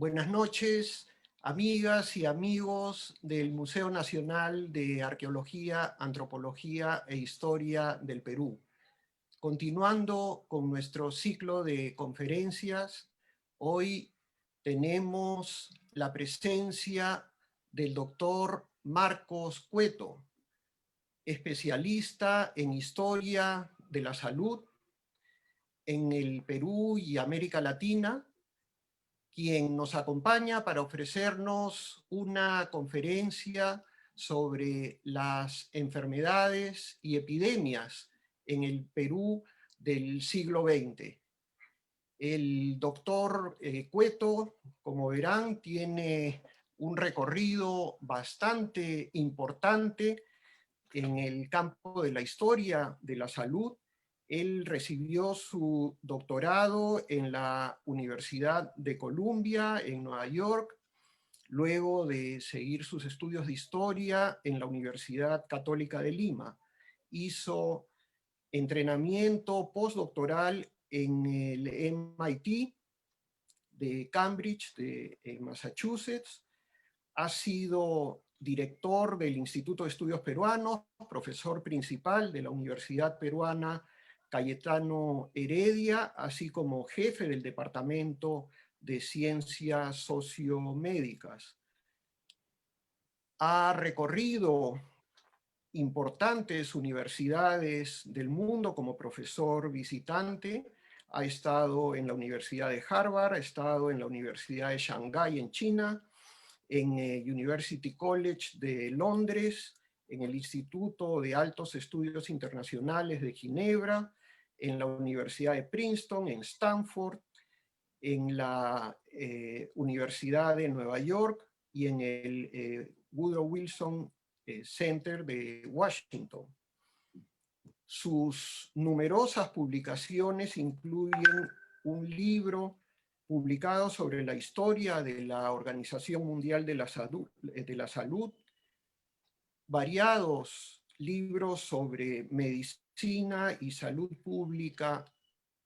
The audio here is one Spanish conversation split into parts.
Buenas noches, amigas y amigos del Museo Nacional de Arqueología, Antropología e Historia del Perú. Continuando con nuestro ciclo de conferencias, hoy tenemos la presencia del doctor Marcos Cueto, especialista en Historia de la Salud en el Perú y América Latina, quien nos acompaña para ofrecernos una conferencia sobre las enfermedades y epidemias en el Perú del siglo XX. El doctor Cueto, como verán, tiene un recorrido bastante importante en el campo de la historia de la salud. Él recibió su doctorado en la Universidad de Columbia, en Nueva York, luego de seguir sus estudios de historia en la Universidad Católica de Lima. Hizo entrenamiento postdoctoral en el MIT de Cambridge, en Massachusetts. Ha sido director del Instituto de Estudios Peruanos, profesor principal de la Universidad Peruana Cayetano Heredia, así como jefe del Departamento de Ciencias Sociomédicas. Ha recorrido importantes universidades del mundo como profesor visitante. Ha estado en la Universidad de Harvard, ha estado en la Universidad de Shanghái en China, en University College de Londres, en el Instituto de Altos Estudios Internacionales de Ginebra, en la Universidad de Princeton, en Stanford, en la Universidad de Nueva York y en el Woodrow Wilson Center de Washington. Sus numerosas publicaciones incluyen un libro publicado sobre la historia de la Organización Mundial de la Salud, variados libros sobre medicina y salud pública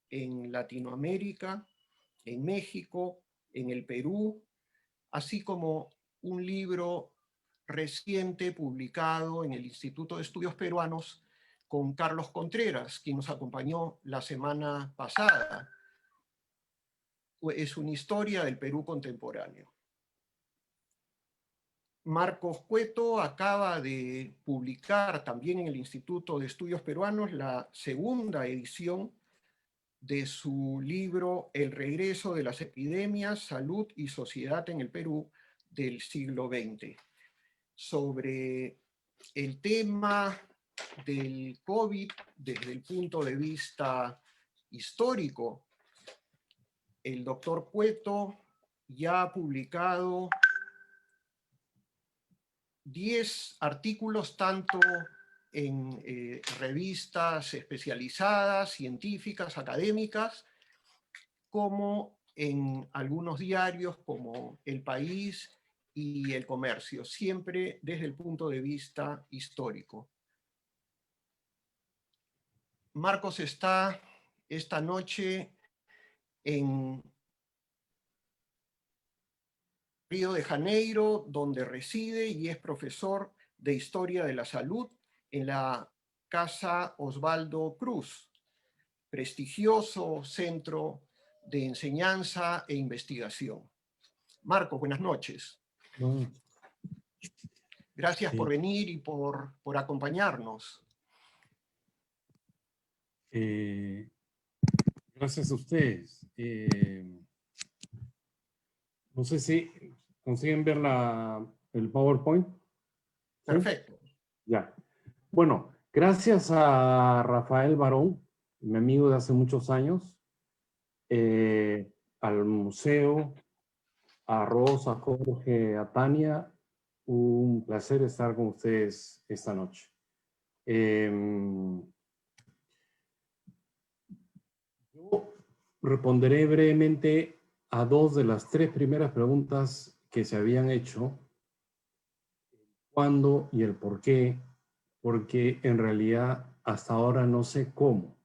en Latinoamérica, en México, en el Perú, así como un libro reciente publicado en el Instituto de Estudios Peruanos con Carlos Contreras, quien nos acompañó la semana pasada. Es una historia del Perú contemporáneo. Marcos Cueto acaba de publicar también en el Instituto de Estudios Peruanos la segunda edición de su libro El regreso de las epidemias, salud y sociedad en el Perú del siglo XX. Sobre el tema del COVID desde el punto de vista histórico, el doctor Cueto ya ha publicado 10 artículos tanto en revistas especializadas, científicas, académicas, como en algunos diarios como El País y El Comercio, siempre desde el punto de vista histórico. Marcos está esta noche en Río de Janeiro, donde reside y es profesor de Historia de la Salud en la Casa Osvaldo Cruz, prestigioso centro de enseñanza e investigación. Marcos, buenas noches. No, Gracias sí. por venir y por acompañarnos. Gracias a ustedes. No sé si consiguen ver el PowerPoint. ¿Sí? Perfecto. Ya. Bueno, gracias a Rafael Barón, mi amigo de hace muchos años, al museo, a Rosa, a Jorge, a Tania, un placer estar con ustedes esta noche. Yo responderé brevemente a dos de las tres primeras preguntas que se habían hecho, cuándo y el por qué, porque en realidad hasta ahora no sé cómo.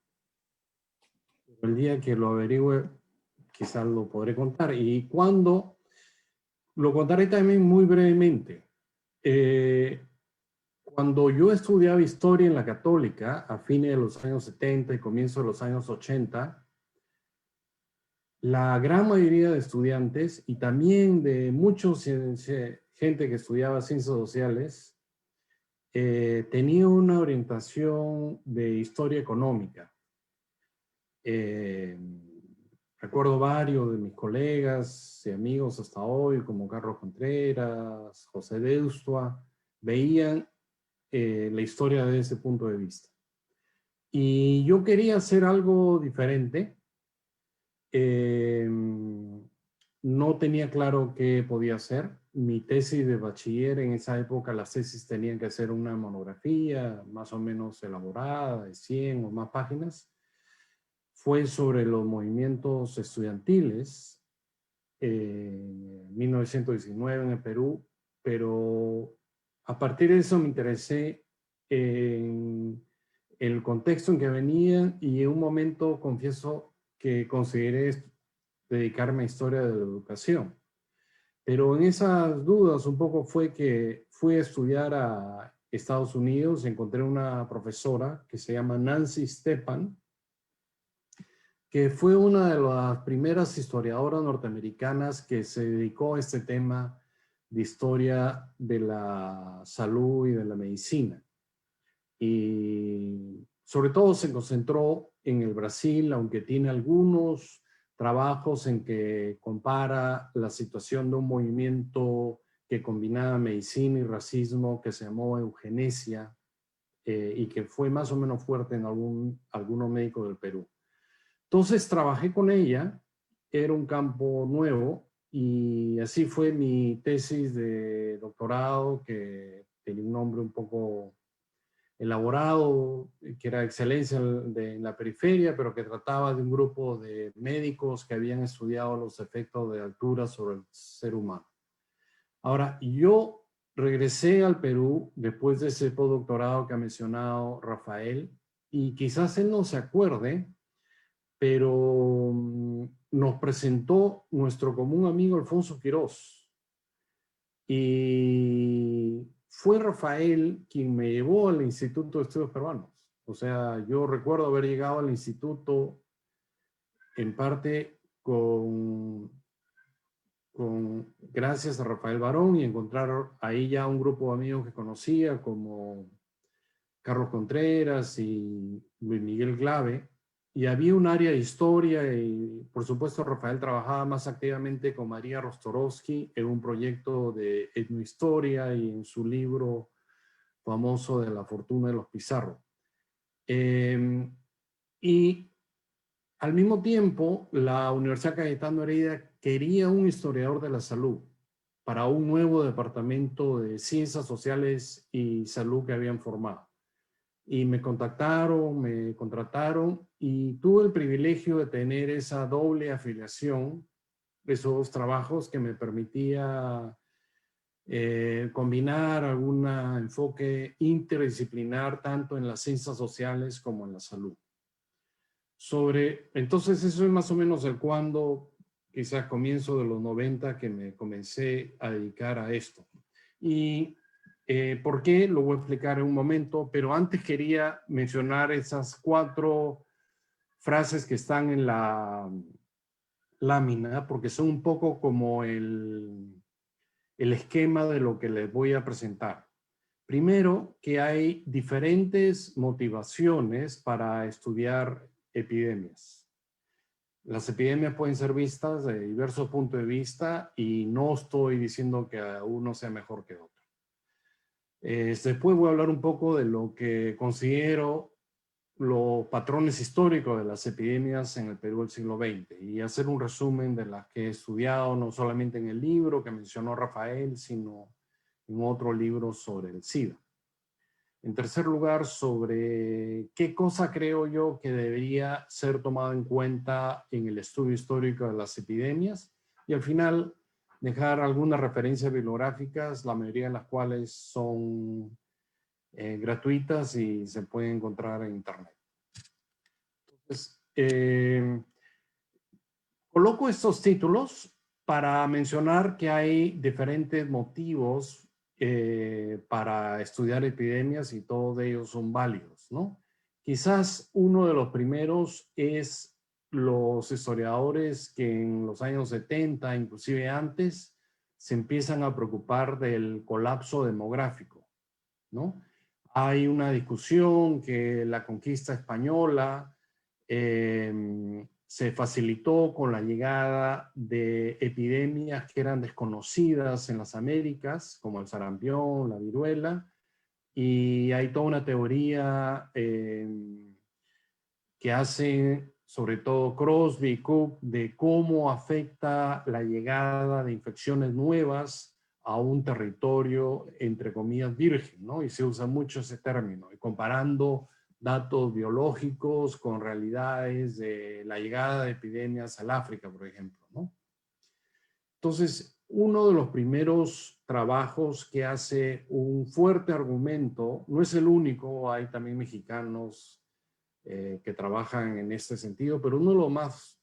El día que lo averigüe, quizás lo podré contar. Y cuándo, lo contaré también muy brevemente. Cuando yo estudiaba historia en la Católica, a fines de los años 70 y comienzo de los años 80, la gran mayoría de estudiantes y también de muchos gente que estudiaba ciencias sociales tenía una orientación de historia económica. Recuerdo varios de mis colegas y amigos hasta hoy, como Carlos Contreras, José Deustua, veían la historia desde ese punto de vista. Y yo quería hacer algo diferente. No tenía claro qué podía hacer. Mi tesis de bachiller en esa época, las tesis tenían que hacer una monografía más o menos elaborada, de 100 o más páginas. Fue sobre los movimientos estudiantiles en 1919 en el Perú, pero a partir de eso me interesé en el contexto en que venían y en un momento confieso que consideré dedicarme a historia de la educación. Pero en esas dudas un poco fue que fui a estudiar a Estados Unidos, encontré una profesora que se llama Nancy Stepan, que fue una de las primeras historiadoras norteamericanas que se dedicó a este tema de historia de la salud y de la medicina. Y sobre todo se concentró en el Brasil, aunque tiene algunos trabajos en que compara la situación de un movimiento que combinaba medicina y racismo que se llamó eugenesia y que fue más o menos fuerte en algunos médicos del Perú. Entonces trabajé con ella, era un campo nuevo y así fue mi tesis de doctorado, que tenía un nombre un poco elaborado, que era excelencia en la periferia, pero que trataba de un grupo de médicos que habían estudiado los efectos de altura sobre el ser humano. Ahora, yo regresé al Perú después de ese postdoctorado que ha mencionado Rafael, y quizás él no se acuerde, pero nos presentó nuestro común amigo Alfonso Quirós. Y fue Rafael quien me llevó al Instituto de Estudios Peruanos. O sea, yo recuerdo haber llegado al instituto en parte gracias a Rafael Barón y encontrar ahí ya un grupo de amigos que conocía como Carlos Contreras y Luis Miguel Glave. Y había un área de historia y, por supuesto, Rafael trabajaba más activamente con María Rostorovsky en un proyecto de etnohistoria y en su libro famoso de La fortuna de los Pizarro. Y al mismo tiempo, la Universidad Cayetano Heredia quería un historiador de la salud para un nuevo departamento de ciencias sociales y salud que habían formado. Y me contactaron, me contrataron y tuve el privilegio de tener esa doble afiliación, esos trabajos que me permitía combinar algún enfoque interdisciplinar tanto en las ciencias sociales como en la salud. Entonces eso es más o menos el cuándo quizás comienzo de los 90 que me comencé a dedicar a esto. Y ¿por qué? Lo voy a explicar en un momento, pero antes quería mencionar esas 4 frases que están en la lámina, porque son un poco como el esquema de lo que les voy a presentar. Primero, que hay diferentes motivaciones para estudiar epidemias. Las epidemias pueden ser vistas de diversos puntos de vista y no estoy diciendo que uno sea mejor que otro. Después voy a hablar un poco de lo que considero los patrones históricos de las epidemias en el Perú del siglo XX y hacer un resumen de las que he estudiado, no solamente en el libro que mencionó Rafael, sino en otro libro sobre el SIDA. En tercer lugar, sobre qué cosa creo yo que debería ser tomado en cuenta en el estudio histórico de las epidemias. Y al final, dejar algunas referencias bibliográficas, la mayoría de las cuales son gratuitas y se pueden encontrar en internet. Entonces, coloco estos títulos para mencionar que hay diferentes motivos para estudiar epidemias y todos ellos son válidos, ¿no? Quizás uno de los primeros es los historiadores que en los años 70, inclusive antes, se empiezan a preocupar del colapso demográfico, ¿no? Hay una discusión que la conquista española se facilitó con la llegada de epidemias que eran desconocidas en las Américas, como el sarampión, la viruela, y hay toda una teoría que hace sobre todo Crosby y Cook de cómo afecta la llegada de infecciones nuevas a un territorio, entre comillas, virgen, ¿no? Y se usa mucho ese término, y comparando datos biológicos con realidades de la llegada de epidemias al África, por ejemplo, ¿no? Entonces, uno de los primeros trabajos que hace un fuerte argumento, no es el único, hay también mexicanos que trabajan en este sentido, pero uno de los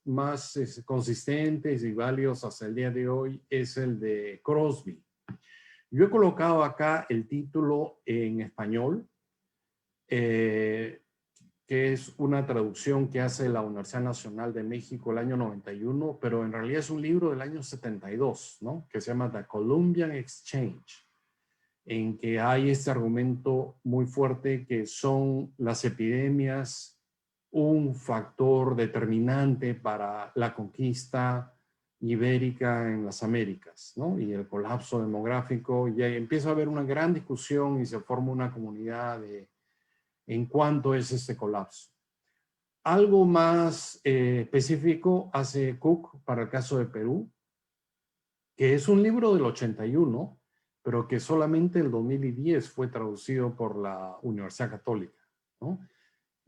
más consistentes y válidos hasta el día de hoy es el de Crosby. Yo he colocado acá el título en español, que es una traducción que hace la Universidad Nacional de México el año 91, pero en realidad es un libro del año 72, ¿no? Que se llama The Columbian Exchange, en que hay este argumento muy fuerte que son las epidemias un factor determinante para la conquista ibérica en las Américas, ¿no? Y el colapso demográfico, y empieza a haber una gran discusión y se forma una comunidad en cuánto es este colapso. Algo más específico hace Cook para el caso de Perú, que es un libro del 81, pero que solamente el 2010 fue traducido por la Universidad Católica, ¿no?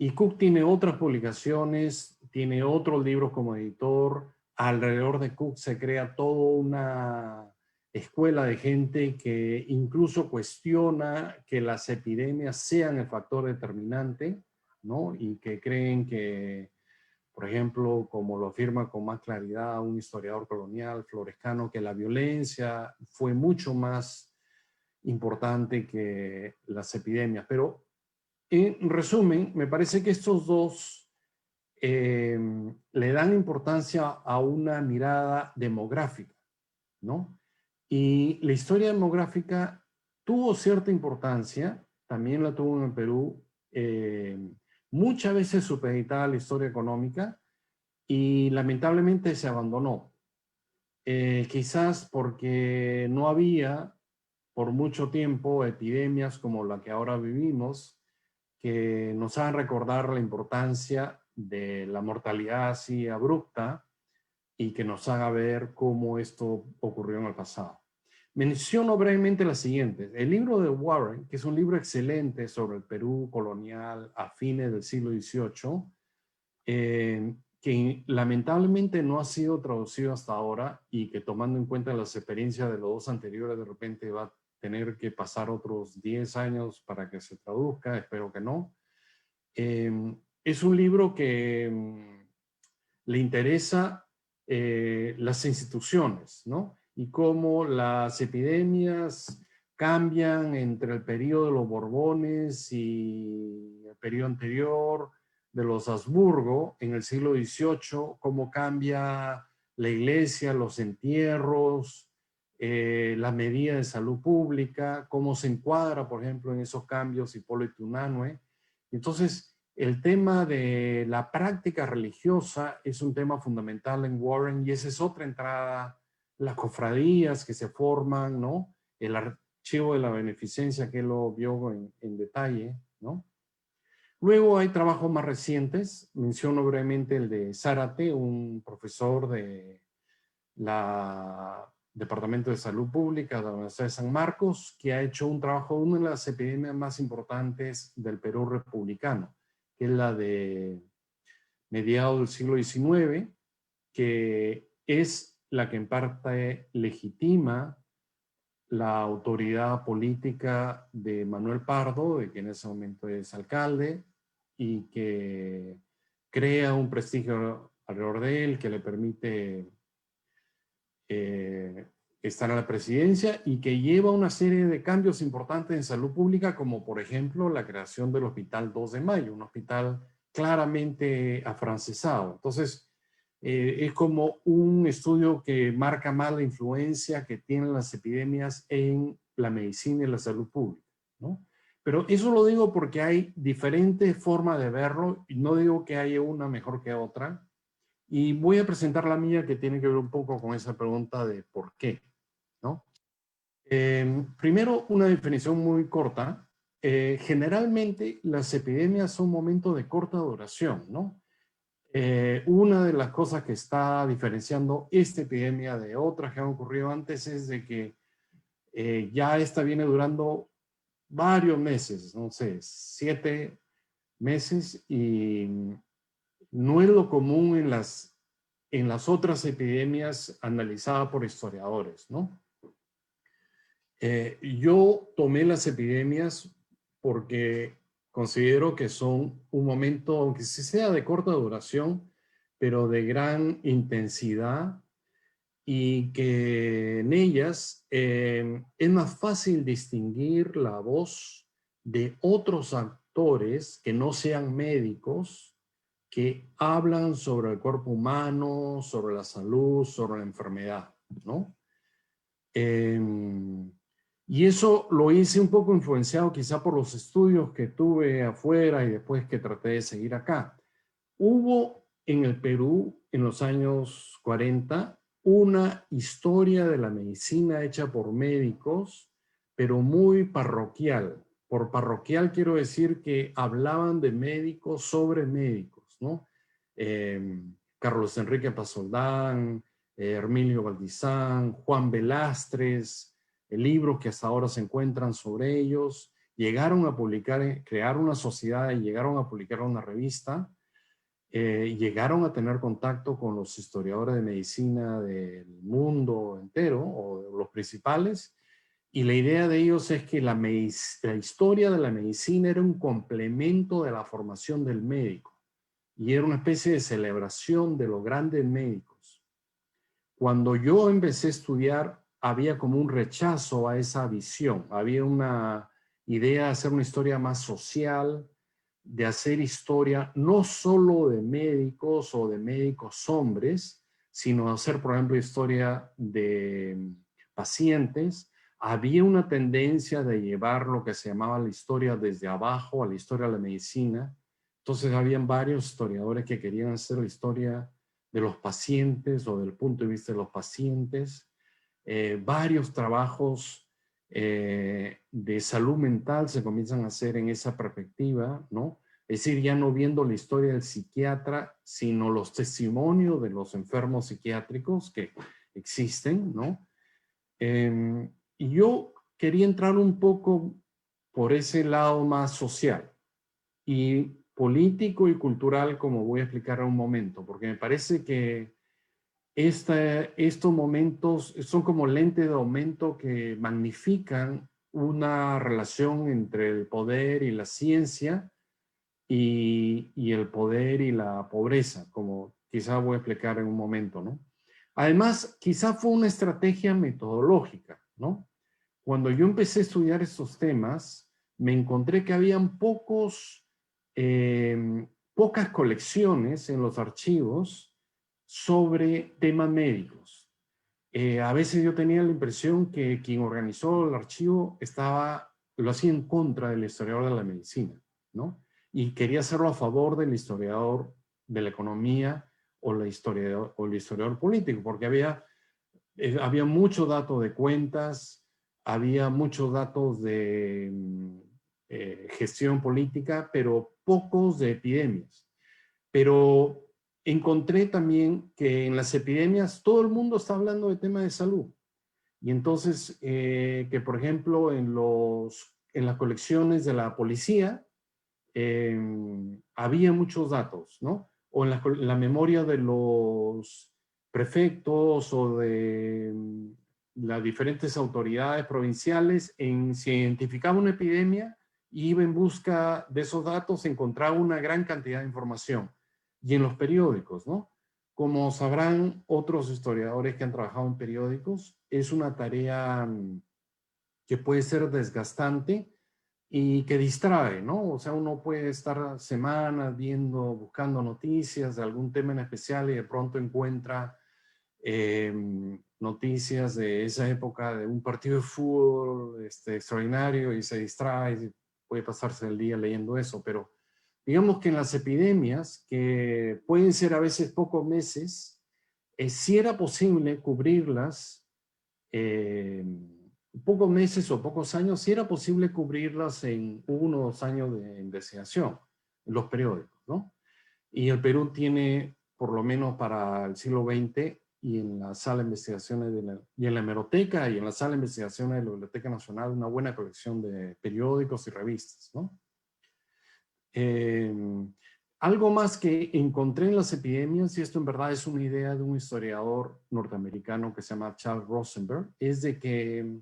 Y Cook tiene otras publicaciones, tiene otros libros como editor. Alrededor de Cook se crea toda una escuela de gente que incluso cuestiona que las epidemias sean el factor determinante, ¿no? Y que creen que, por ejemplo, como lo afirma con más claridad un historiador colonial, Florescano, que la violencia fue mucho más importante que las epidemias. Pero en resumen, me parece que estos dos le dan importancia a una mirada demográfica, ¿no? Y la historia demográfica tuvo cierta importancia, también la tuvo en el Perú, muchas veces supeditada a la historia económica y lamentablemente se abandonó. Quizás porque no había por mucho tiempo epidemias como la que ahora vivimos, que nos hagan recordar la importancia de la mortalidad así abrupta y que nos haga ver cómo esto ocurrió en el pasado. Menciono brevemente las siguientes. El libro de Warren, que es un libro excelente sobre el Perú colonial a fines del siglo XVIII, que lamentablemente no ha sido traducido hasta ahora y que tomando en cuenta las experiencias de los dos anteriores, de repente va a tener que pasar otros 10 años para que se traduzca, espero que no. Es un libro que le interesa las instituciones, ¿no? Y cómo las epidemias cambian entre el periodo de los Borbones y el periodo anterior de los Habsburgo en el siglo XVIII, cómo cambia la iglesia, los entierros, la medida de salud pública, cómo se encuadra, por ejemplo, en esos cambios Hipólito Unanue. Entonces, el tema de la práctica religiosa es un tema fundamental en Warren y esa es otra entrada, las cofradías que se forman, ¿no? El archivo de la beneficencia que él lo vio en detalle, ¿no? Luego hay trabajos más recientes, menciono brevemente el de Zárate, un profesor de la Departamento de Salud Pública de la Universidad de San Marcos, que ha hecho un trabajo de una de las epidemias más importantes del Perú republicano, que es la de mediados del siglo XIX, que es la que en parte legitima la autoridad política de Manuel Pardo, de que en ese momento es alcalde, y que crea un prestigio alrededor de él que le permite estar a la presidencia y que lleva una serie de cambios importantes en salud pública, como por ejemplo la creación del Hospital 2 de Mayo, un hospital claramente afrancesado. Entonces, es como un estudio que marca más la influencia que tienen las epidemias en la medicina y la salud pública, ¿no? Pero eso lo digo porque hay diferentes formas de verlo y no digo que haya una mejor que otra. Y voy a presentar la mía que tiene que ver un poco con esa pregunta de por qué, ¿no? Primero, una definición muy corta. Generalmente las epidemias son momentos de corta duración, ¿no? Una de las cosas que está diferenciando esta epidemia de otras que han ocurrido antes es de que ya esta viene durando varios meses, no sé, 7 meses, y no es lo común en las otras epidemias analizadas por historiadores, ¿no? Yo tomé las epidemias porque considero que son un momento, aunque sí sea de corta duración, pero de gran intensidad, y que en ellas es más fácil distinguir la voz de otros actores que no sean médicos, que hablan sobre el cuerpo humano, sobre la salud, sobre la enfermedad, ¿no? Y eso lo hice un poco influenciado quizá por los estudios que tuve afuera y después que traté de seguir acá. Hubo en el Perú, en los años 40, una historia de la medicina hecha por médicos, pero muy parroquial. Por parroquial quiero decir que hablaban de médicos sobre médicos, ¿no? Carlos Enrique Pasoldán, Herminio Valdizán, Juan Velastres, libros que hasta ahora se encuentran sobre ellos. Llegaron a publicar, crearon una sociedad y llegaron a publicar una revista. Llegaron a tener contacto con los historiadores de medicina del mundo entero, o de los principales, y la idea de ellos es que la historia de la medicina era un complemento de la formación del médico, y era una especie de celebración de los grandes médicos. Cuando yo empecé a estudiar, había como un rechazo a esa visión, había una idea de hacer una historia más social, de hacer historia no solo de médicos o de médicos hombres, sino hacer, por ejemplo, historia de pacientes. Había una tendencia de llevar lo que se llamaba la historia desde abajo a la historia de la medicina. Entonces, habían varios historiadores que querían hacer la historia de los pacientes o del punto de vista de los pacientes. Varios trabajos de salud mental se comienzan a hacer en esa perspectiva, ¿no? Es decir, ya no viendo la historia del psiquiatra, sino los testimonios de los enfermos psiquiátricos que existen, ¿no? Y yo quería entrar un poco por ese lado más social y político y cultural, como voy a explicar en un momento, porque me parece que estos momentos son como lentes de aumento que magnifican una relación entre el poder y la ciencia y el poder y la pobreza, como quizá voy a explicar en un momento, ¿no? Además, quizá fue una estrategia metodológica, ¿no? Cuando yo empecé a estudiar estos temas, me encontré que habían pocas colecciones en los archivos sobre temas médicos. A veces yo tenía la impresión que quien organizó el archivo lo hacía en contra del historiador de la medicina, ¿no? Y quería hacerlo a favor del historiador de la economía o el historiador político, porque había mucho dato de cuentas, había muchos datos de gestión política, pero pocos de epidemias. Pero encontré también que en las epidemias todo el mundo está hablando de temas de salud. Y entonces, que por ejemplo, en las colecciones de la policía, había muchos datos, ¿no? O en la memoria de los prefectos o de las diferentes autoridades provinciales, si identificaba una epidemia, iba en busca de esos datos, encontraba una gran cantidad de información. Y en los periódicos, ¿no? Como sabrán otros historiadores que han trabajado en periódicos, es una tarea que puede ser desgastante y que distrae, ¿no? O sea, uno puede estar semanas buscando noticias de algún tema en especial y de pronto encuentra noticias de esa época de un partido de fútbol extraordinario y se distrae, y puede pasarse el día leyendo eso, pero digamos que en las epidemias, que pueden ser a veces pocos meses, sí era posible cubrirlas pocos meses o pocos años, sí era posible cubrirlas en 1 o 2 años de investigación en los periódicos, ¿no? Y el Perú tiene, por lo menos para el siglo XX, y en la sala de investigaciones y en la hemeroteca y en la sala de investigaciones de la Biblioteca Nacional, una buena colección de periódicos y revistas, ¿no? Algo más que encontré en las epidemias, y esto en verdad es una idea de un historiador norteamericano que se llama Charles Rosenberg, es de que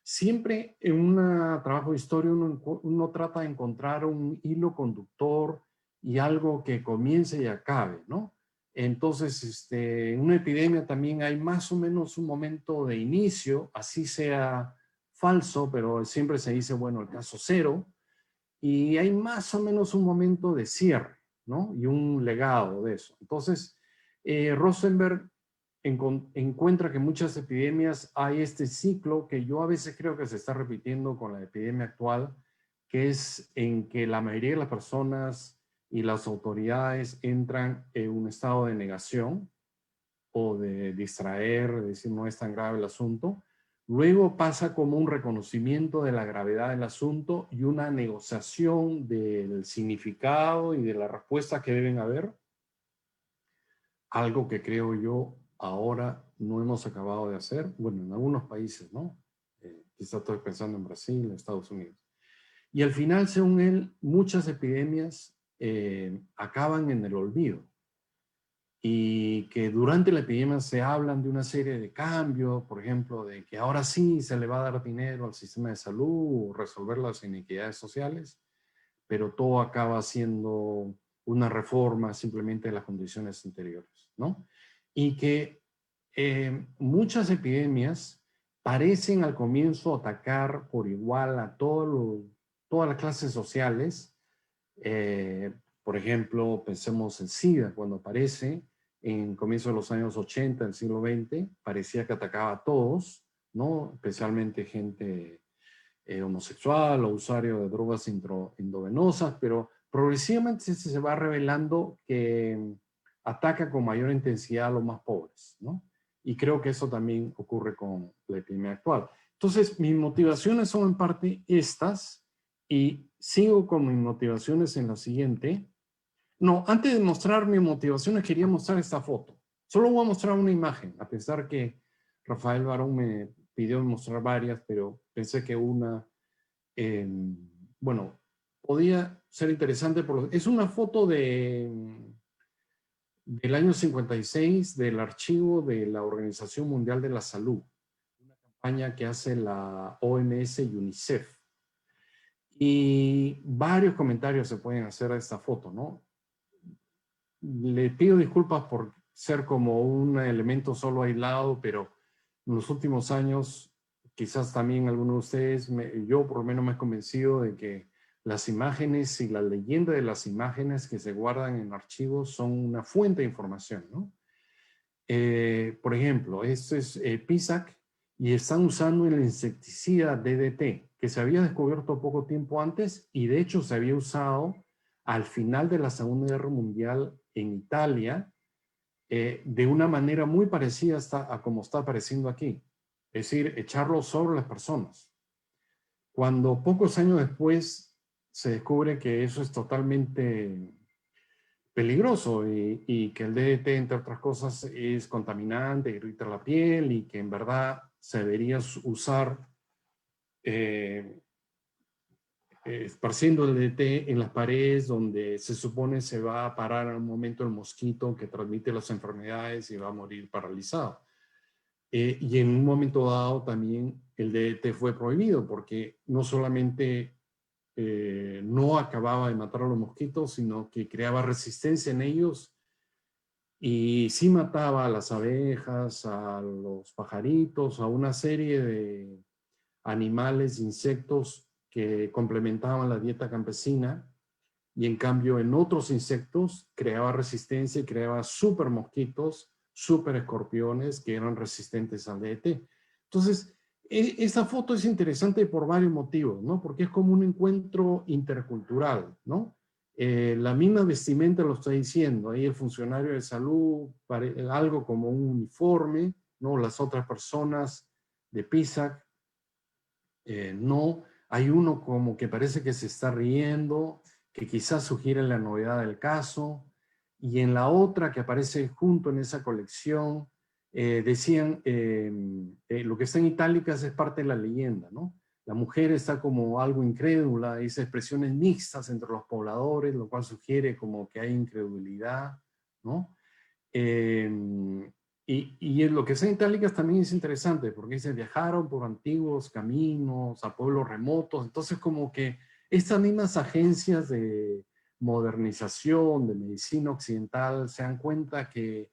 siempre en un trabajo de historia uno trata de encontrar un hilo conductor y algo que comience y acabe, ¿no? Entonces, en una epidemia también hay más o menos un momento de inicio, así sea falso, pero siempre se dice, bueno, el caso cero, y hay más o menos un momento de cierre, ¿no? Y un legado de eso. Entonces, Rosenberg encuentra que en muchas epidemias hay este ciclo que yo a veces creo que se está repitiendo con la epidemia actual, que es en que la mayoría de las personas y las autoridades entran en un estado de negación o de distraer, de decir no es tan grave el asunto. Luego pasa como un reconocimiento de la gravedad del asunto y una negociación del significado y de la respuesta que deben haber. Algo que creo yo ahora no hemos acabado de hacer, bueno, en algunos países, ¿no? Quizá estoy pensando en Brasil, en Estados Unidos. Y al final, según él, muchas epidemias acaban en el olvido. Y que durante la epidemia se hablan de una serie de cambios, por ejemplo, de que ahora sí se le va a dar dinero al sistema de salud o resolver las inequidades sociales, pero todo acaba siendo una reforma simplemente de las condiciones anteriores, ¿no? Y que muchas epidemias parecen al comienzo atacar por igual a todas las clases sociales. Por ejemplo, pensemos en SIDA, cuando aparece en comienzo de los años 80 del siglo XX, parecía que atacaba a todos, ¿no? Especialmente gente homosexual o usuario de drogas endovenosas, pero progresivamente se va revelando que ataca con mayor intensidad a los más pobres, ¿no? Y creo que eso también ocurre con la epidemia actual. Entonces, mis motivaciones son en parte estas, y sigo con mis motivaciones en la siguiente. No, antes de mostrar mis motivaciones, quería mostrar esta foto. Solo voy a mostrar una imagen, a pesar que Rafael Barón me pidió mostrar varias, pero pensé que una, eh, bueno, podía ser interesante. Es una foto del año 56 del archivo de la Organización Mundial de la Salud, una campaña que hace la OMS y UNICEF. Y varios comentarios se pueden hacer a esta foto, ¿no? Le pido disculpas por ser como un elemento solo aislado, pero en los últimos años, quizás también algunos de ustedes, yo por lo menos me he convencido de que las imágenes y la leyenda de las imágenes que se guardan en archivos son una fuente de información, ¿no? Por ejemplo, esto es PISAC y están usando el insecticida DDT, que se había descubierto poco tiempo antes y de hecho se había usado al final de la Segunda Guerra Mundial en Italia de una manera muy parecida a como está apareciendo aquí. Es decir, echarlo sobre las personas. Cuando pocos años después se descubre que eso es totalmente peligroso y que el DDT, entre otras cosas, es contaminante, irrita la piel y que en verdad se debería usar esparciendo el DDT en las paredes donde se supone se va a parar en un momento el mosquito que transmite las enfermedades y va a morir paralizado. Y en un momento dado también el DDT fue prohibido porque no solamente no acababa de matar a los mosquitos, sino que creaba resistencia en ellos y sí mataba a las abejas, a los pajaritos, a una serie de animales, insectos que complementaban la dieta campesina, y en cambio en otros insectos creaba resistencia y creaba super mosquitos, super escorpiones que eran resistentes al DDT. Entonces, esta foto es interesante por varios motivos, ¿no? Porque es como un encuentro intercultural, ¿no? La misma vestimenta lo está diciendo, ahí el funcionario de salud, algo como un uniforme, ¿no? Las otras personas de PISAC, no. Hay uno como que parece que se está riendo, que quizás sugiere la novedad del caso, y en la otra que aparece junto en esa colección, decían, lo que está en itálicas es parte de la leyenda, ¿no? La mujer está como algo incrédula, dice expresiones mixtas entre los pobladores, lo cual sugiere como que hay incredulidad, ¿no? Y lo que está en itálicas también es interesante, porque dice, viajaron por antiguos caminos, a pueblos remotos, entonces como que estas mismas agencias de modernización, de medicina occidental, se dan cuenta que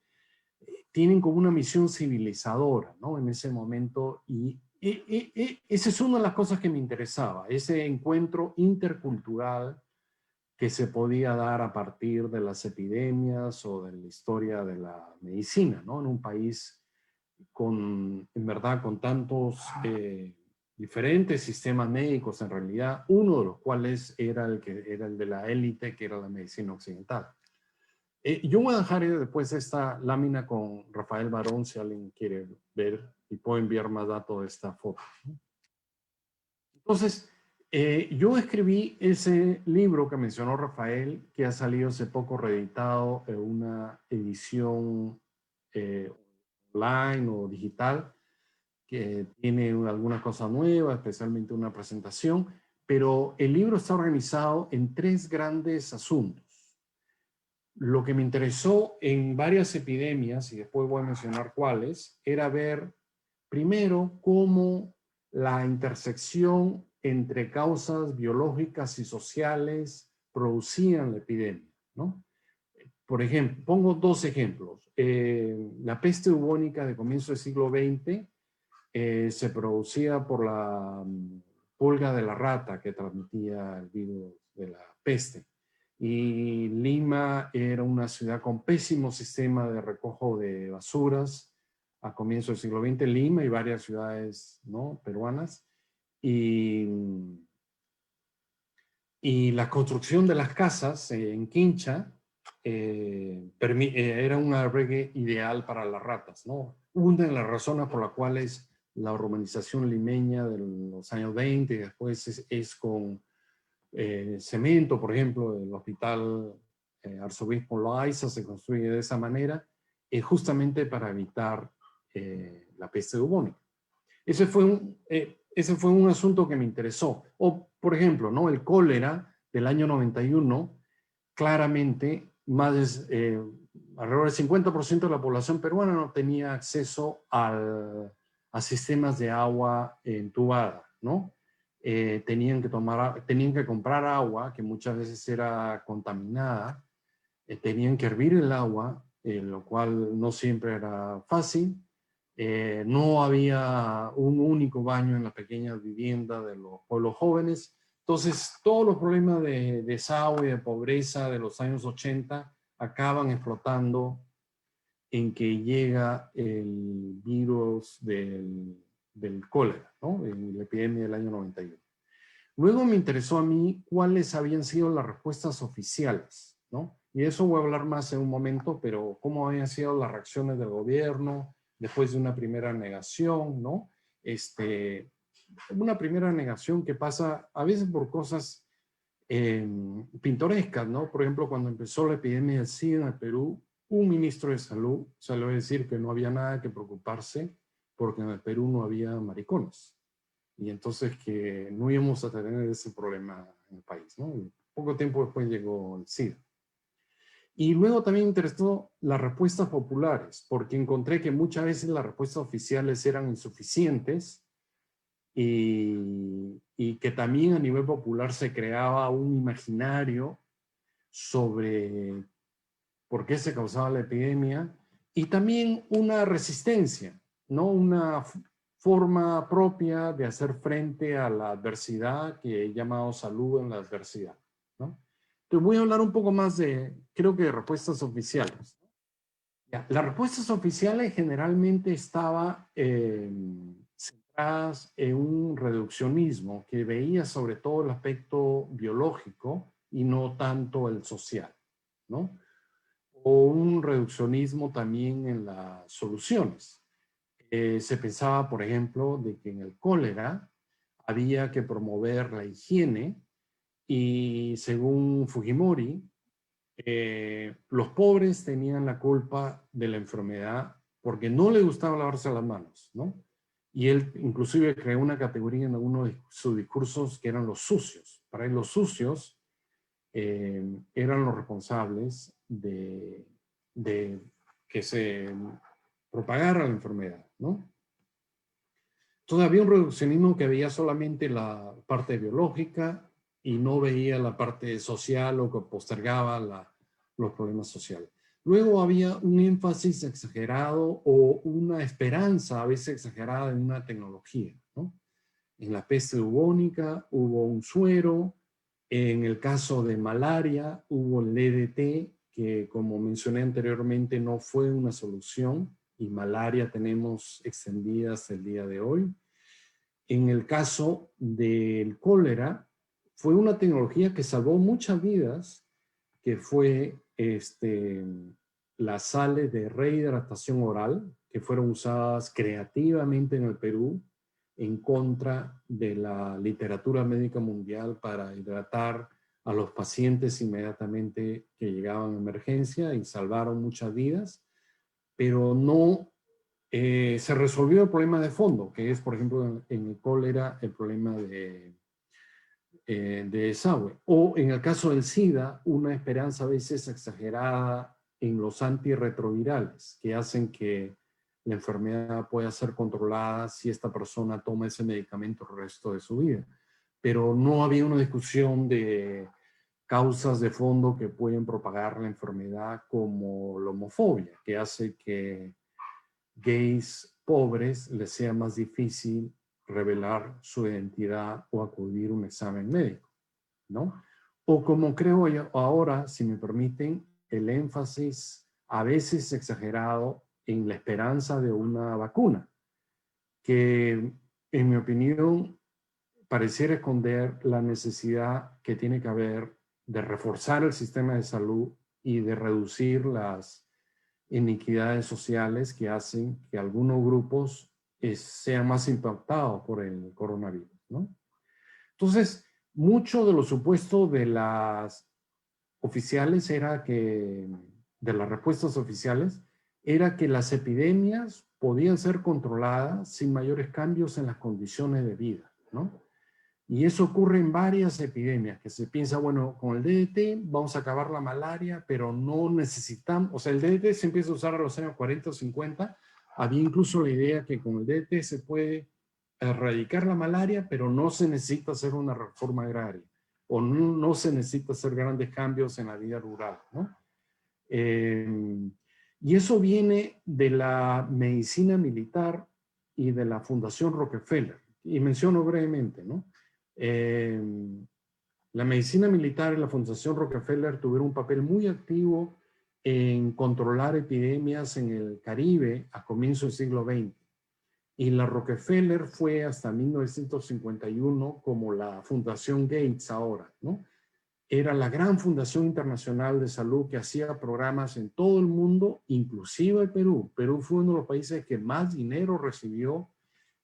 tienen como una misión civilizadora, ¿no? En ese momento, y esa es una de las cosas que me interesaba, ese encuentro intercultural que se podía dar a partir de las epidemias o de la historia de la medicina, ¿no? En un país con, en verdad, con tantos diferentes sistemas médicos, en realidad, uno de los cuales era el de la élite, que era la medicina occidental. Yo voy a dejar después esta lámina con Rafael Barón, si alguien quiere ver, y puedo enviar más datos de esta foto. Entonces, yo escribí ese libro que mencionó Rafael, que ha salido hace poco reeditado en una edición online o digital, que tiene alguna cosa nueva, especialmente una presentación, pero el libro está organizado en 3 grandes asuntos. Lo que me interesó en varias epidemias, y después voy a mencionar cuáles, era ver primero cómo la intersección entre causas biológicas y sociales producían la epidemia, ¿no? Por ejemplo, pongo 2 ejemplos. La peste bubónica de comienzo del siglo XX se producía por la pulga de la rata que transmitía el virus de la peste. Y Lima era una ciudad con pésimo sistema de recojo de basuras a comienzos del siglo XX, Lima y varias ciudades, ¿no?, peruanas. Y la construcción de las casas en Quincha era un albergue ideal para las ratas, ¿no? Una de las razones por las cuales la urbanización limeña de los años 20 y después es con cemento, por ejemplo, el hospital Arzobispo Loaiza se construye de esa manera, justamente para evitar la peste bubónica. Ese fue un asunto que me interesó. O, por ejemplo, ¿no?, el cólera del año 91, claramente, alrededor del 50% de la población peruana no tenía acceso a sistemas de agua entubada, ¿no? Tenían que comprar agua, que muchas veces era contaminada, tenían que hervir el agua lo cual no siempre era fácil. No había un único baño en la pequeña vivienda de los pueblos jóvenes. Entonces, todos los problemas de desagüe, de pobreza de los años 80 acaban explotando en que llega el virus del cólera, ¿no? En la epidemia del año 91. Luego me interesó a mí cuáles habían sido las respuestas oficiales, ¿no? Y de eso voy a hablar más en un momento, pero cómo habían sido las reacciones del gobierno después de una primera negación, ¿no? Una primera negación que pasa a veces por cosas pintorescas, ¿no? Por ejemplo, cuando empezó la epidemia del SIDA en el Perú, un ministro de salud salió a decir que no había nada que preocuparse porque en el Perú no había maricones. Y entonces que no íbamos a tener ese problema en el país, ¿no? Y poco tiempo después llegó el SIDA. Y luego también me interesó las respuestas populares, porque encontré que muchas veces las respuestas oficiales eran insuficientes y que también a nivel popular se creaba un imaginario sobre por qué se causaba la epidemia y también una resistencia, ¿no? Una forma propia de hacer frente a la adversidad que he llamado salud en la adversidad, ¿no? Entonces voy a hablar un poco más de, creo que de respuestas oficiales. Ya, las respuestas oficiales generalmente estaban centradas en un reduccionismo que veía sobre todo el aspecto biológico y no tanto el social, ¿no? O un reduccionismo también en las soluciones. Se pensaba, por ejemplo, de que en el cólera había que promover la higiene y según Fujimori, los pobres tenían la culpa de la enfermedad porque no les gustaba lavarse las manos, ¿no? Y él inclusive creó una categoría en algunos de sus discursos que eran los sucios. Para él los sucios eran los responsables de que se propagara la enfermedad, ¿no? Entonces había un reduccionismo que veía solamente la parte biológica y no veía la parte social o que postergaba los problemas sociales. Luego había un énfasis exagerado o una esperanza a veces exagerada en una tecnología, ¿no? En la peste bubónica hubo un suero, en el caso de malaria hubo el DDT, que como mencioné anteriormente no fue una solución y malaria tenemos extendida hasta el día de hoy. En el caso del cólera, fue una tecnología que salvó muchas vidas, que fue las sales de rehidratación oral, que fueron usadas creativamente en el Perú en contra de la literatura médica mundial para hidratar a los pacientes inmediatamente que llegaban a emergencia y salvaron muchas vidas, pero no se resolvió el problema de fondo, que es, por ejemplo, en el cólera, el problema de desagüe. O en el caso del SIDA, una esperanza a veces exagerada en los antirretrovirales, que hacen que la enfermedad pueda ser controlada si esta persona toma ese medicamento el resto de su vida. Pero no había una discusión de causas de fondo que pueden propagar la enfermedad, como la homofobia, que hace que gays pobres les sea más difícil revelar su identidad o acudir a un examen médico, ¿no? O como creo yo ahora, si me permiten, el énfasis a veces exagerado en la esperanza de una vacuna, que en mi opinión pareciera esconder la necesidad que tiene que haber de reforzar el sistema de salud y de reducir las iniquidades sociales que hacen que algunos grupos sean más impactados por el coronavirus, ¿no? Entonces, mucho de los supuestos de las oficiales era que, de las respuestas oficiales, era que las epidemias podían ser controladas sin mayores cambios en las condiciones de vida, ¿no? Y eso ocurre en varias epidemias, que se piensa, bueno, con el DDT vamos a acabar la malaria, pero no necesitamos, o sea, el DDT se empieza a usar a los años 40 o 50, había incluso la idea que con el DDT se puede erradicar la malaria, pero no se necesita hacer una reforma agraria, o no se necesita hacer grandes cambios en la vida rural, ¿no? Y eso viene de la medicina militar y de la Fundación Rockefeller. Y menciono brevemente, ¿no? La medicina militar y la Fundación Rockefeller tuvieron un papel muy activo en controlar epidemias en el Caribe a comienzos del siglo XX. Y la Rockefeller fue hasta 1951 como la Fundación Gates ahora, ¿no? Era la gran fundación internacional de salud que hacía programas en todo el mundo, inclusive el Perú. Perú fue uno de los países que más dinero recibió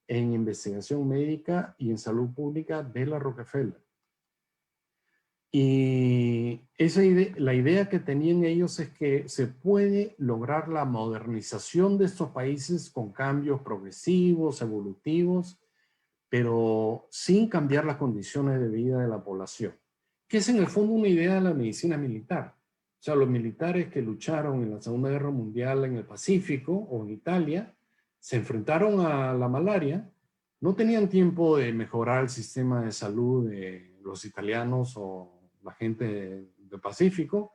en investigación médica y en salud pública de la Rockefeller. Y la idea que tenían ellos es que se puede lograr la modernización de estos países con cambios progresivos, evolutivos, pero sin cambiar las condiciones de vida de la población, que es en el fondo una idea de la medicina militar. O sea, los militares que lucharon en la Segunda Guerra Mundial en el Pacífico o en Italia, se enfrentaron a la malaria, no tenían tiempo de mejorar el sistema de salud de los italianos o la gente del Pacífico,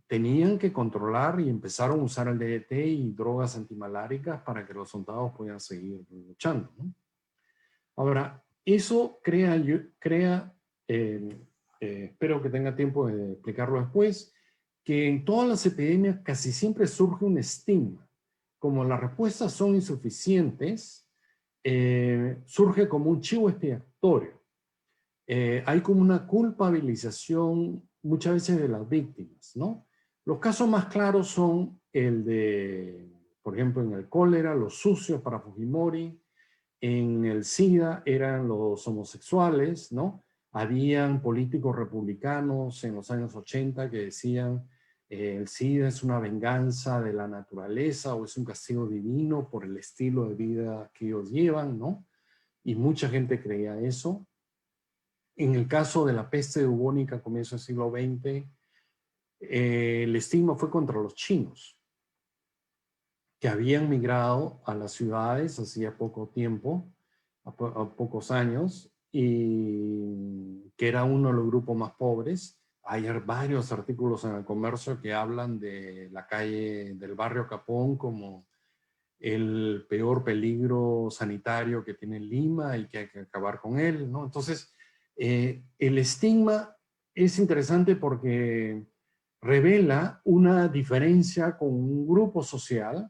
tenían que controlar y empezaron a usar el DDT y drogas antimaláricas para que los soldados pudieran seguir luchando, ¿no? Ahora, eso espero que tenga tiempo de explicarlo después, que en todas las epidemias casi siempre surge un estigma. Como las respuestas son insuficientes, surge como un chivo expiatorio. Hay como una culpabilización muchas veces de las víctimas, ¿no? Los casos más claros son el de, por ejemplo, en el cólera, los sucios para Fujimori. En el SIDA eran los homosexuales, ¿no? Habían políticos republicanos en los años 80 que decían el SIDA es una venganza de la naturaleza o es un castigo divino por el estilo de vida que ellos llevan, ¿no? Y mucha gente creía eso. En el caso de la peste bubónica a comienzos del siglo XX, el estigma fue contra los chinos, que habían migrado a las ciudades hacía poco tiempo, a pocos años, y que era uno de los grupos más pobres. Hay varios artículos en el Comercio que hablan de la calle del barrio Capón como el peor peligro sanitario que tiene Lima y que hay que acabar con él, ¿no? Entonces, el estigma es interesante porque revela una diferencia con un grupo social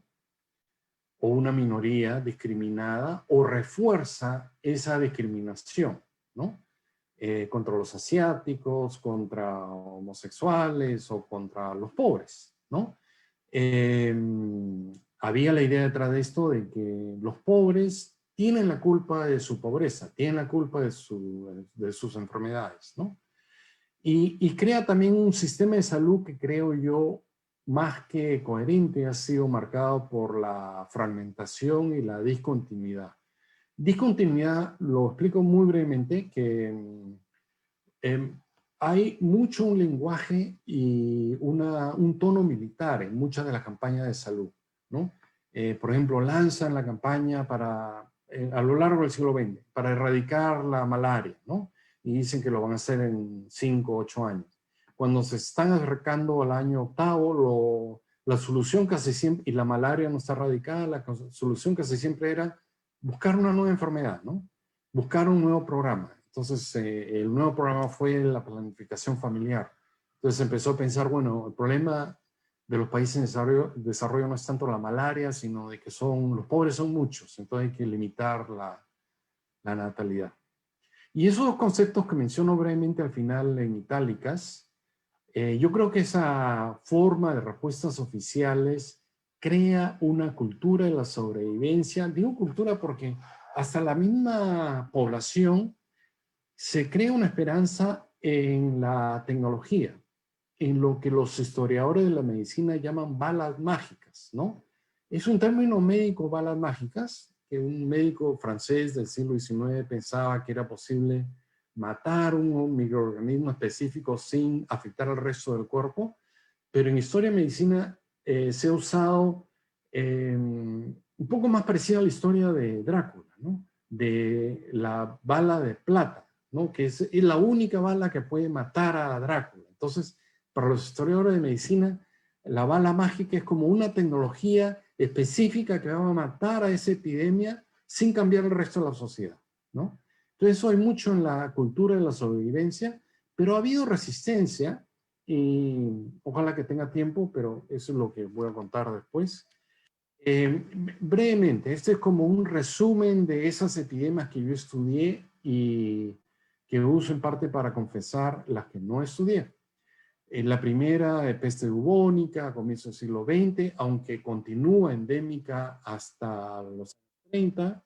o una minoría discriminada o refuerza esa discriminación, ¿no? Contra los asiáticos, contra homosexuales o contra los pobres, ¿no? Había la idea detrás de esto de que los pobres tienen la culpa de su pobreza, tienen la culpa de sus enfermedades, ¿no? Y crea también un sistema de salud que creo yo más que coherente ha sido marcado por la fragmentación y la discontinuidad. Discontinuidad, lo explico muy brevemente, que hay mucho un lenguaje y un tono militar en muchas de las campañas de salud, ¿no? Por ejemplo, lanzan la campaña a lo largo del siglo XX para erradicar la malaria, ¿no? Y dicen que lo van a hacer en 5 o 8 años. Cuando se están acercando al año octavo, la solución casi siempre, y la malaria no está erradicada, la solución casi siempre era buscar una nueva enfermedad, ¿no? Buscar un nuevo programa. Entonces, el nuevo programa fue la planificación familiar. Entonces empezó a pensar, bueno, el problema de los países en desarrollo no es tanto la malaria, sino de que los pobres son muchos, entonces hay que limitar la natalidad. Y esos dos conceptos que menciono brevemente al final en itálicas, yo creo que esa forma de respuestas oficiales crea una cultura de la sobrevivencia. Digo cultura porque hasta la misma población se crea una esperanza en la tecnología, en lo que los historiadores de la medicina llaman balas mágicas, ¿no? Es un término médico, balas mágicas, que un médico francés del siglo XIX pensaba que era posible matar un microorganismo específico sin afectar al resto del cuerpo, pero en historia de medicina se ha usado un poco más parecido a la historia de Drácula, ¿no? De la bala de plata, ¿no? Que es la única bala que puede matar a Drácula. Entonces, para los historiadores de medicina, la bala mágica es como una tecnología específica que va a matar a esa epidemia sin cambiar el resto de la sociedad, ¿no? Entonces eso hay mucho en la cultura de la sobrevivencia, pero ha habido resistencia y ojalá que tenga tiempo, pero eso es lo que voy a contar después. Brevemente, este es como un resumen de esas epidemias que yo estudié y que uso en parte para confesar las que no estudié. La primera, peste bubónica, a comienzos del siglo XX, aunque continúa endémica hasta los 30,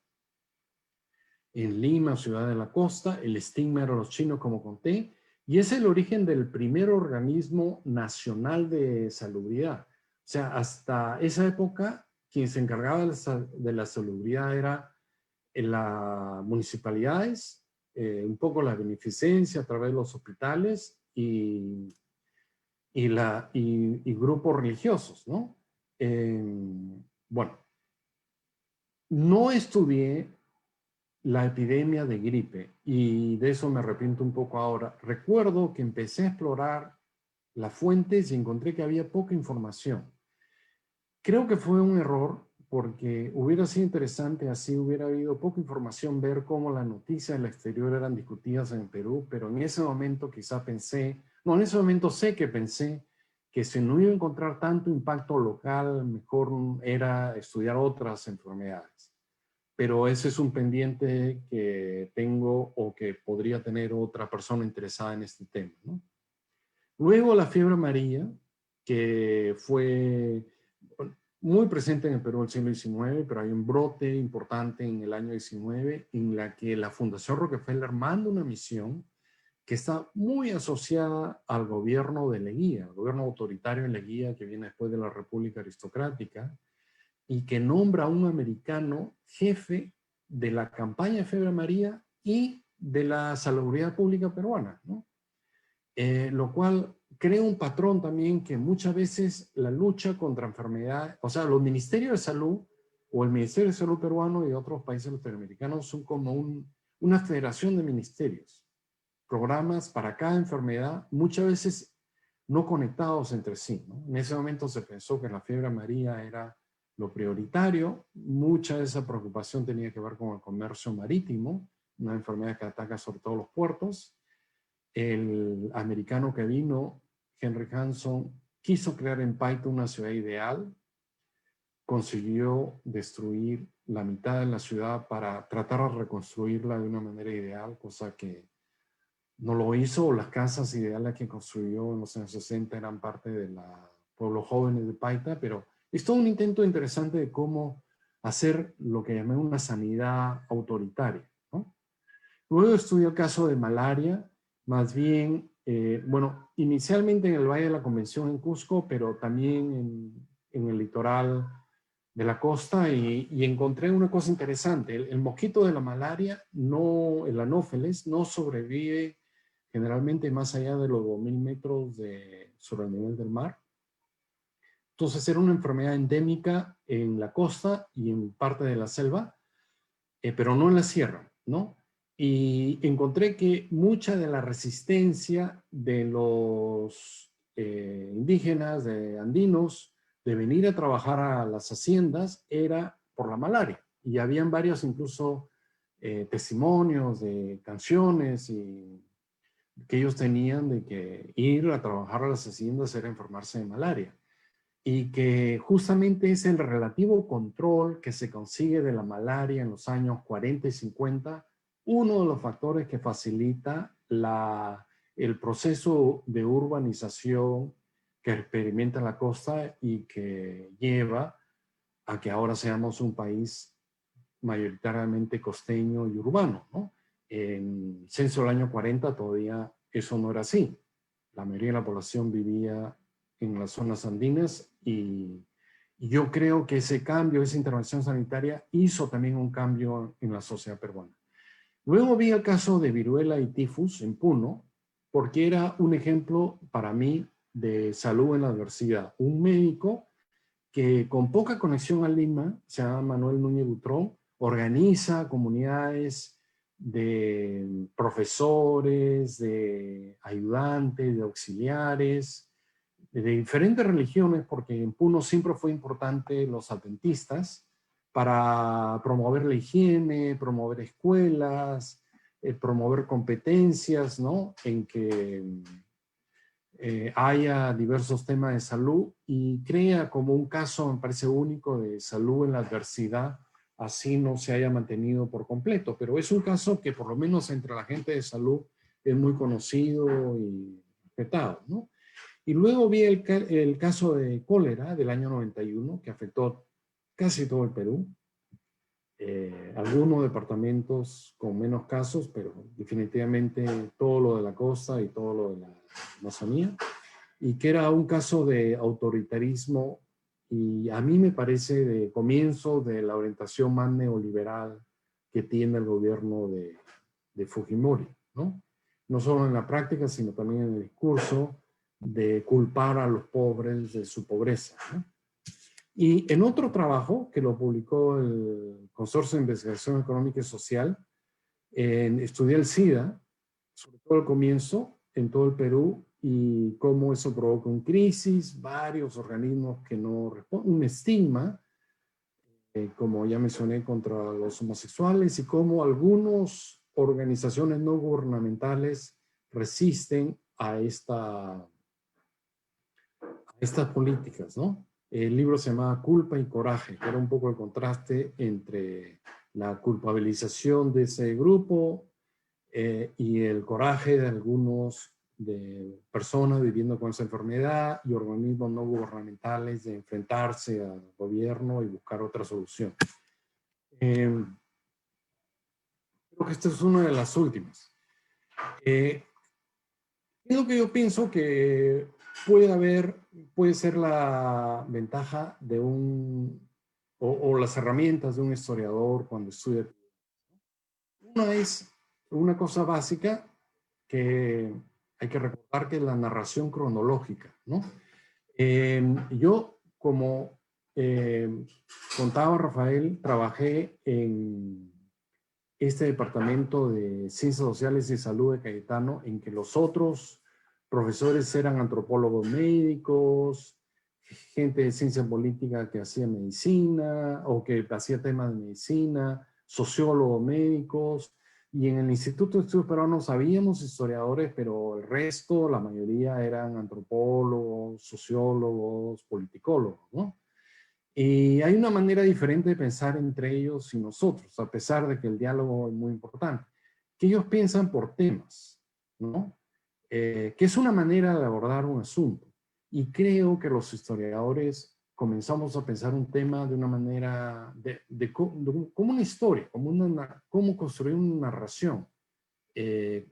en Lima, ciudad de la costa. El estigma era los chinos, como conté, y es el origen del primer organismo nacional de salubridad. O sea, hasta esa época, quien se encargaba de la salubridad era las municipalidades, un poco la beneficencia a través de los hospitales y grupos religiosos, ¿no? Bueno, no estudié la epidemia de gripe y de eso me arrepiento un poco ahora. Recuerdo que empecé a explorar las fuentes y encontré que había poca información. Creo que fue un error porque hubiera sido interesante, así hubiera habido poca información, ver cómo las noticias del exterior eran discutidas en Perú, pero en ese momento quizá pensé, no, en ese momento sé que pensé que si no iba a encontrar tanto impacto local, mejor era estudiar otras enfermedades. Pero ese es un pendiente que tengo o que podría tener otra persona interesada en este tema, ¿no? Luego la fiebre amarilla, que fue muy presente en el Perú en el siglo XIX, pero hay un brote importante en el año 19 en la que la Fundación Rockefeller manda una misión que está muy asociada al gobierno de Leguía, el gobierno autoritario en Leguía que viene después de la República Aristocrática, y que nombra a un americano jefe de la campaña de fiebre amarilla y de la salubridad pública peruana, ¿no? Lo cual crea un patrón también que muchas veces la lucha contra enfermedad, o sea, los ministerios de salud o el Ministerio de Salud peruano y otros países latinoamericanos son como una federación de ministerios, programas para cada enfermedad, muchas veces no conectados entre sí, ¿no? En ese momento se pensó que la fiebre amarilla era lo prioritario. Mucha de esa preocupación tenía que ver con el comercio marítimo, una enfermedad que ataca sobre todo los puertos. El americano que vino, Henry Hanson, quiso crear en Paita una ciudad ideal, consiguió destruir la mitad de la ciudad para tratar de reconstruirla de una manera ideal, cosa que no lo hizo. Las casas ideales que construyó en los años 60 eran parte de los pueblos jóvenes de Paita, pero es todo un intento interesante de cómo hacer lo que llamé una sanidad autoritaria, ¿no? Luego estudió el caso de malaria, más bien, bueno, inicialmente en el Valle de la Convención en Cusco, pero también en el litoral de la costa, y encontré una cosa interesante. El mosquito de la malaria, no, el anófeles, no sobrevive generalmente más allá de los 2000 metros sobre el nivel del mar. Entonces era una enfermedad endémica en la costa y en parte de la selva, pero no en la sierra, ¿no? Y encontré que mucha de la resistencia de los indígenas, de andinos, de venir a trabajar a las haciendas era por la malaria. Y habían varios incluso testimonios de canciones y que ellos tenían de que ir a trabajar a las haciendas era enfermarse de malaria. Y que justamente es el relativo control que se consigue de la malaria en los años 40 y 50, uno de los factores que facilita el proceso de urbanización que experimenta la costa y que lleva a que ahora seamos un país mayoritariamente costeño y urbano, ¿no? En el censo del año 40 todavía eso no era así. La mayoría de la población vivía en las zonas andinas y yo creo que ese cambio, esa intervención sanitaria hizo también un cambio en la sociedad peruana. Luego vi el caso de viruela y tifus en Puno, porque era un ejemplo para mí de salud en la adversidad. Un médico que con poca conexión a Lima, se llama Manuel Núñez Butrón, organiza comunidades de profesores, de ayudantes, de auxiliares, diferentes religiones, porque en Puno siempre fue importante los adventistas para promover la higiene, promover escuelas, promover competencias, ¿no? En que haya diversos temas de salud y crea como un caso, me parece único, de salud en la adversidad, así no se haya mantenido por completo. Pero es un caso que por lo menos entre la gente de salud es muy conocido y respetado, ¿no? Y luego vi el caso de cólera del año 91, que afectó casi todo el Perú. Algunos departamentos con menos casos, pero definitivamente todo lo de la costa y todo lo de la Amazonía, y que era un caso de autoritarismo, y a mí me parece de comienzo de la orientación más neoliberal que tiene el gobierno de Fujimori, ¿no? No solo en la práctica, sino también en el discurso de culpar a los pobres de su pobreza, ¿no? Y en otro trabajo que lo publicó el Consorcio de Investigación Económica y Social, estudié el SIDA, sobre todo al comienzo, en todo el Perú, y cómo eso provoca una crisis, varios organismos que no responden, un estigma, como ya mencioné, contra los homosexuales, y cómo algunas organizaciones no gubernamentales resisten a estas políticas, ¿no? El libro se llamaba Culpa y Coraje, que era un poco el contraste entre la culpabilización de ese grupo y el coraje de algunos de personas viviendo con esa enfermedad y organismos no gubernamentales de enfrentarse al gobierno y buscar otra solución. Creo que esta es una de las últimas. Es lo que yo pienso que puede ser la ventaja de o las herramientas de un historiador cuando estudia. Una es una cosa básica que hay que recordar, que es la narración cronológica, ¿no? Yo, como contaba Rafael, trabajé en este departamento de Ciencias Sociales y Salud de Cayetano, en que los otros profesores eran antropólogos médicos, gente de ciencia política que hacía medicina o que hacía temas de medicina, sociólogos médicos, y en el Instituto de Estudios Peruanos habíamos historiadores, pero el resto, la mayoría eran antropólogos, sociólogos, politicólogos, ¿no? Y hay una manera diferente de pensar entre ellos y nosotros, a pesar de que el diálogo es muy importante, que ellos piensan por temas, ¿no? Que es una manera de abordar un asunto. Y creo que los historiadores comenzamos a pensar un tema de una manera, como una historia, cómo construir una narración,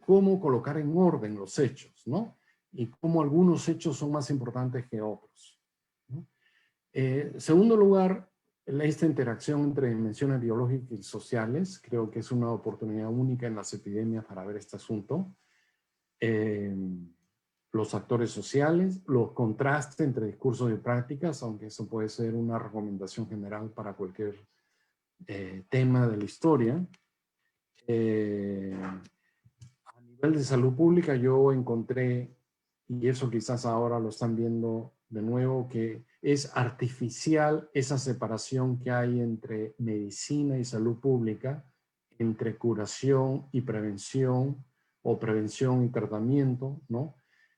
cómo colocar en orden los hechos, ¿no? Y cómo algunos hechos son más importantes que otros, ¿no? Segundo lugar, esta interacción entre dimensiones biológicas y sociales, creo que es una oportunidad única en las epidemias para ver este asunto. Los actores sociales, los contrastes entre discursos y prácticas, aunque eso puede ser una recomendación general para cualquier tema de la historia. A nivel de salud pública yo encontré, y eso quizás ahora lo están viendo de nuevo, que es artificial esa separación que hay entre medicina y salud pública, entre curación y prevención, o prevención y tratamiento, ¿no?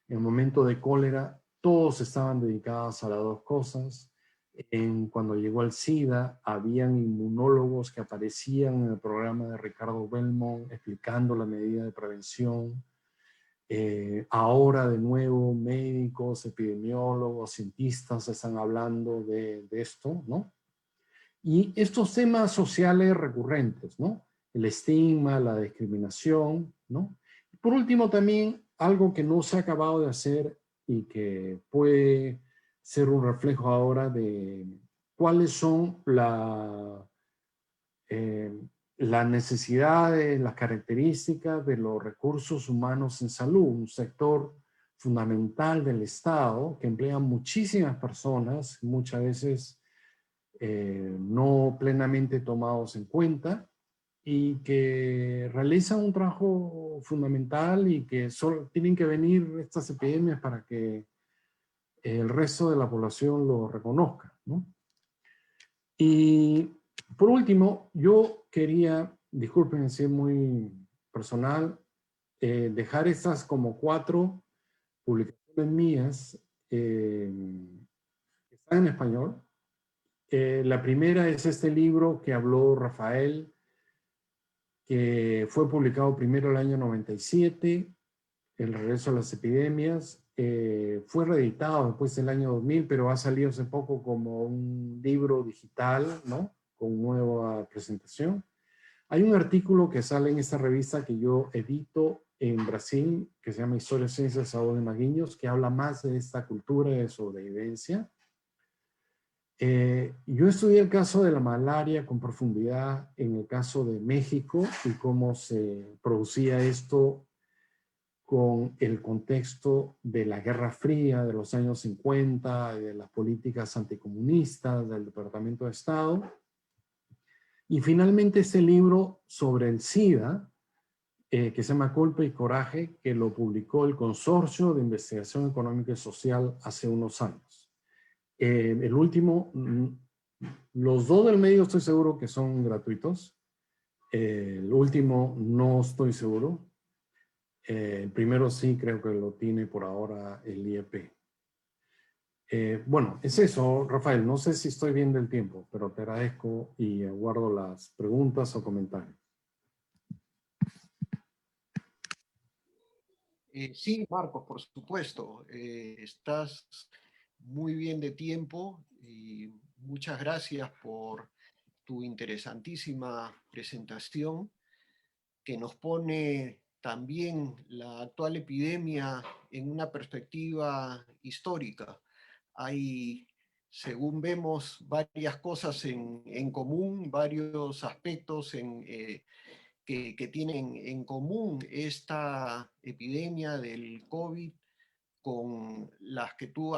En el momento de cólera, todos estaban dedicados a las dos cosas. Cuando llegó el SIDA, habían inmunólogos que aparecían en el programa de Ricardo Belmont explicando la medida de prevención. Ahora de nuevo médicos, epidemiólogos, cientistas están hablando de esto, ¿no? Y estos temas sociales recurrentes, ¿no? El estigma, la discriminación, ¿no? Por último, también algo que no se ha acabado de hacer y que puede ser un reflejo ahora de cuáles son las necesidades, las características de los recursos humanos en salud, un sector fundamental del Estado que emplea muchísimas personas, muchas veces no plenamente tomados en cuenta, y que realizan un trabajo fundamental y que solo tienen que venir estas epidemias para que el resto de la población lo reconozca, ¿no? Y por último, yo quería, disculpen si es muy personal, dejar estas como 4 publicaciones mías que están en español. La primera es este libro que habló Rafael, que fue publicado primero el año 97, El regreso a las epidemias. Fue reeditado después del año 2000, pero ha salido hace poco como un libro digital, ¿no? Con nueva presentación. Hay un artículo que sale en esta revista que yo edito en Brasil, que se llama Historia, Ciencia, Sabor de Maguinhos, que habla más de esta cultura de sobrevivencia. Yo estudié el caso de la malaria con profundidad en el caso de México y cómo se producía esto con el contexto de la Guerra Fría de los años 50, de las políticas anticomunistas del Departamento de Estado. Y finalmente este libro sobre el SIDA, que se llama Golpe y Coraje, que lo publicó el Consorcio de Investigación Económica y Social hace unos años. El último, los 2 del medio estoy seguro que son gratuitos. El último no estoy seguro. El primero sí creo que lo tiene por ahora el IEP. Bueno, es eso, Rafael. No sé si estoy bien del tiempo, pero te agradezco y aguardo las preguntas o comentarios. Sí, Marcos, por supuesto. Estás muy bien de tiempo y muchas gracias por tu interesantísima presentación que nos pone también la actual epidemia en una perspectiva histórica. Hay, según vemos, varias cosas en común, varios aspectos que tienen en común esta epidemia del COVID con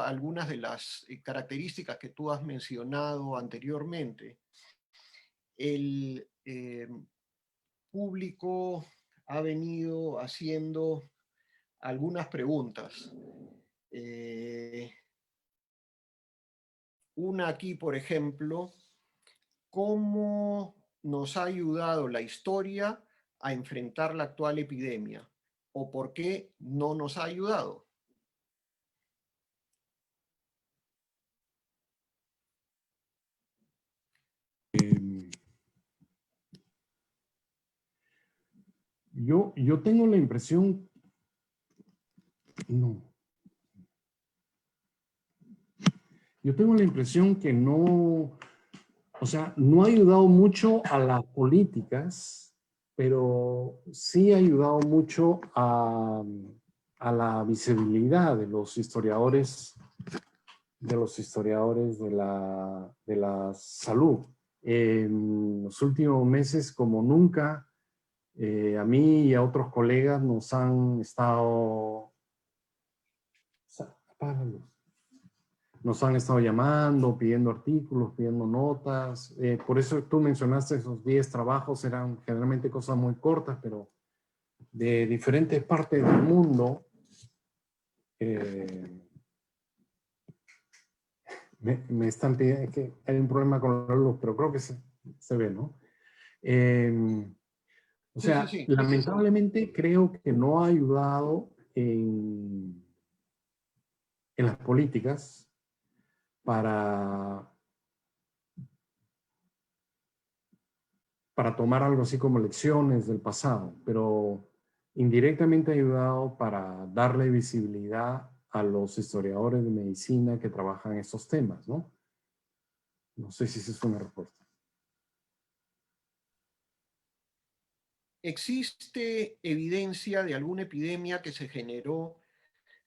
algunas de las características que tú has mencionado anteriormente. El público ha venido haciendo algunas preguntas. Una aquí, por ejemplo, ¿cómo nos ha ayudado la historia a enfrentar la actual epidemia? ¿O por qué no nos ha ayudado? Yo tengo la impresión, yo tengo la impresión que no, o sea, no ha ayudado mucho a las políticas, pero sí ha ayudado mucho a la visibilidad de los historiadores de la salud. En los últimos meses, como nunca, a mí y a otros colegas nos han estado... Nos han estado llamando, pidiendo artículos, pidiendo notas. Por eso tú mencionaste esos 10 trabajos, eran generalmente cosas muy cortas, pero de diferentes partes del mundo. Me están pidiendo, que hay un problema con la luz, pero creo que se ve, ¿no? O sea, Sí. lamentablemente creo que no ha ayudado en las políticas para tomar algo así como lecciones del pasado, pero indirectamente ha ayudado para darle visibilidad a los historiadores de medicina que trabajan estos temas, ¿no? No sé si esa es una respuesta. ¿Existe evidencia de alguna epidemia que se generó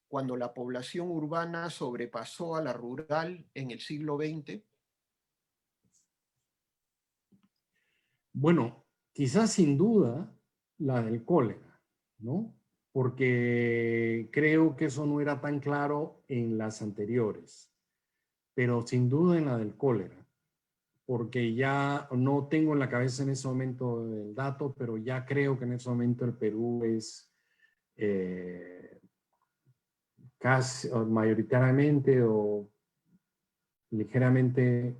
cuando la población urbana sobrepasó a la rural en el siglo XX? Bueno, quizás sin duda la del cólera, ¿no? Porque creo que eso no era tan claro en las anteriores, pero sin duda en la del cólera, porque ya no tengo en la cabeza en ese momento el dato, pero ya creo que en ese momento el Perú es casi o mayoritariamente o ligeramente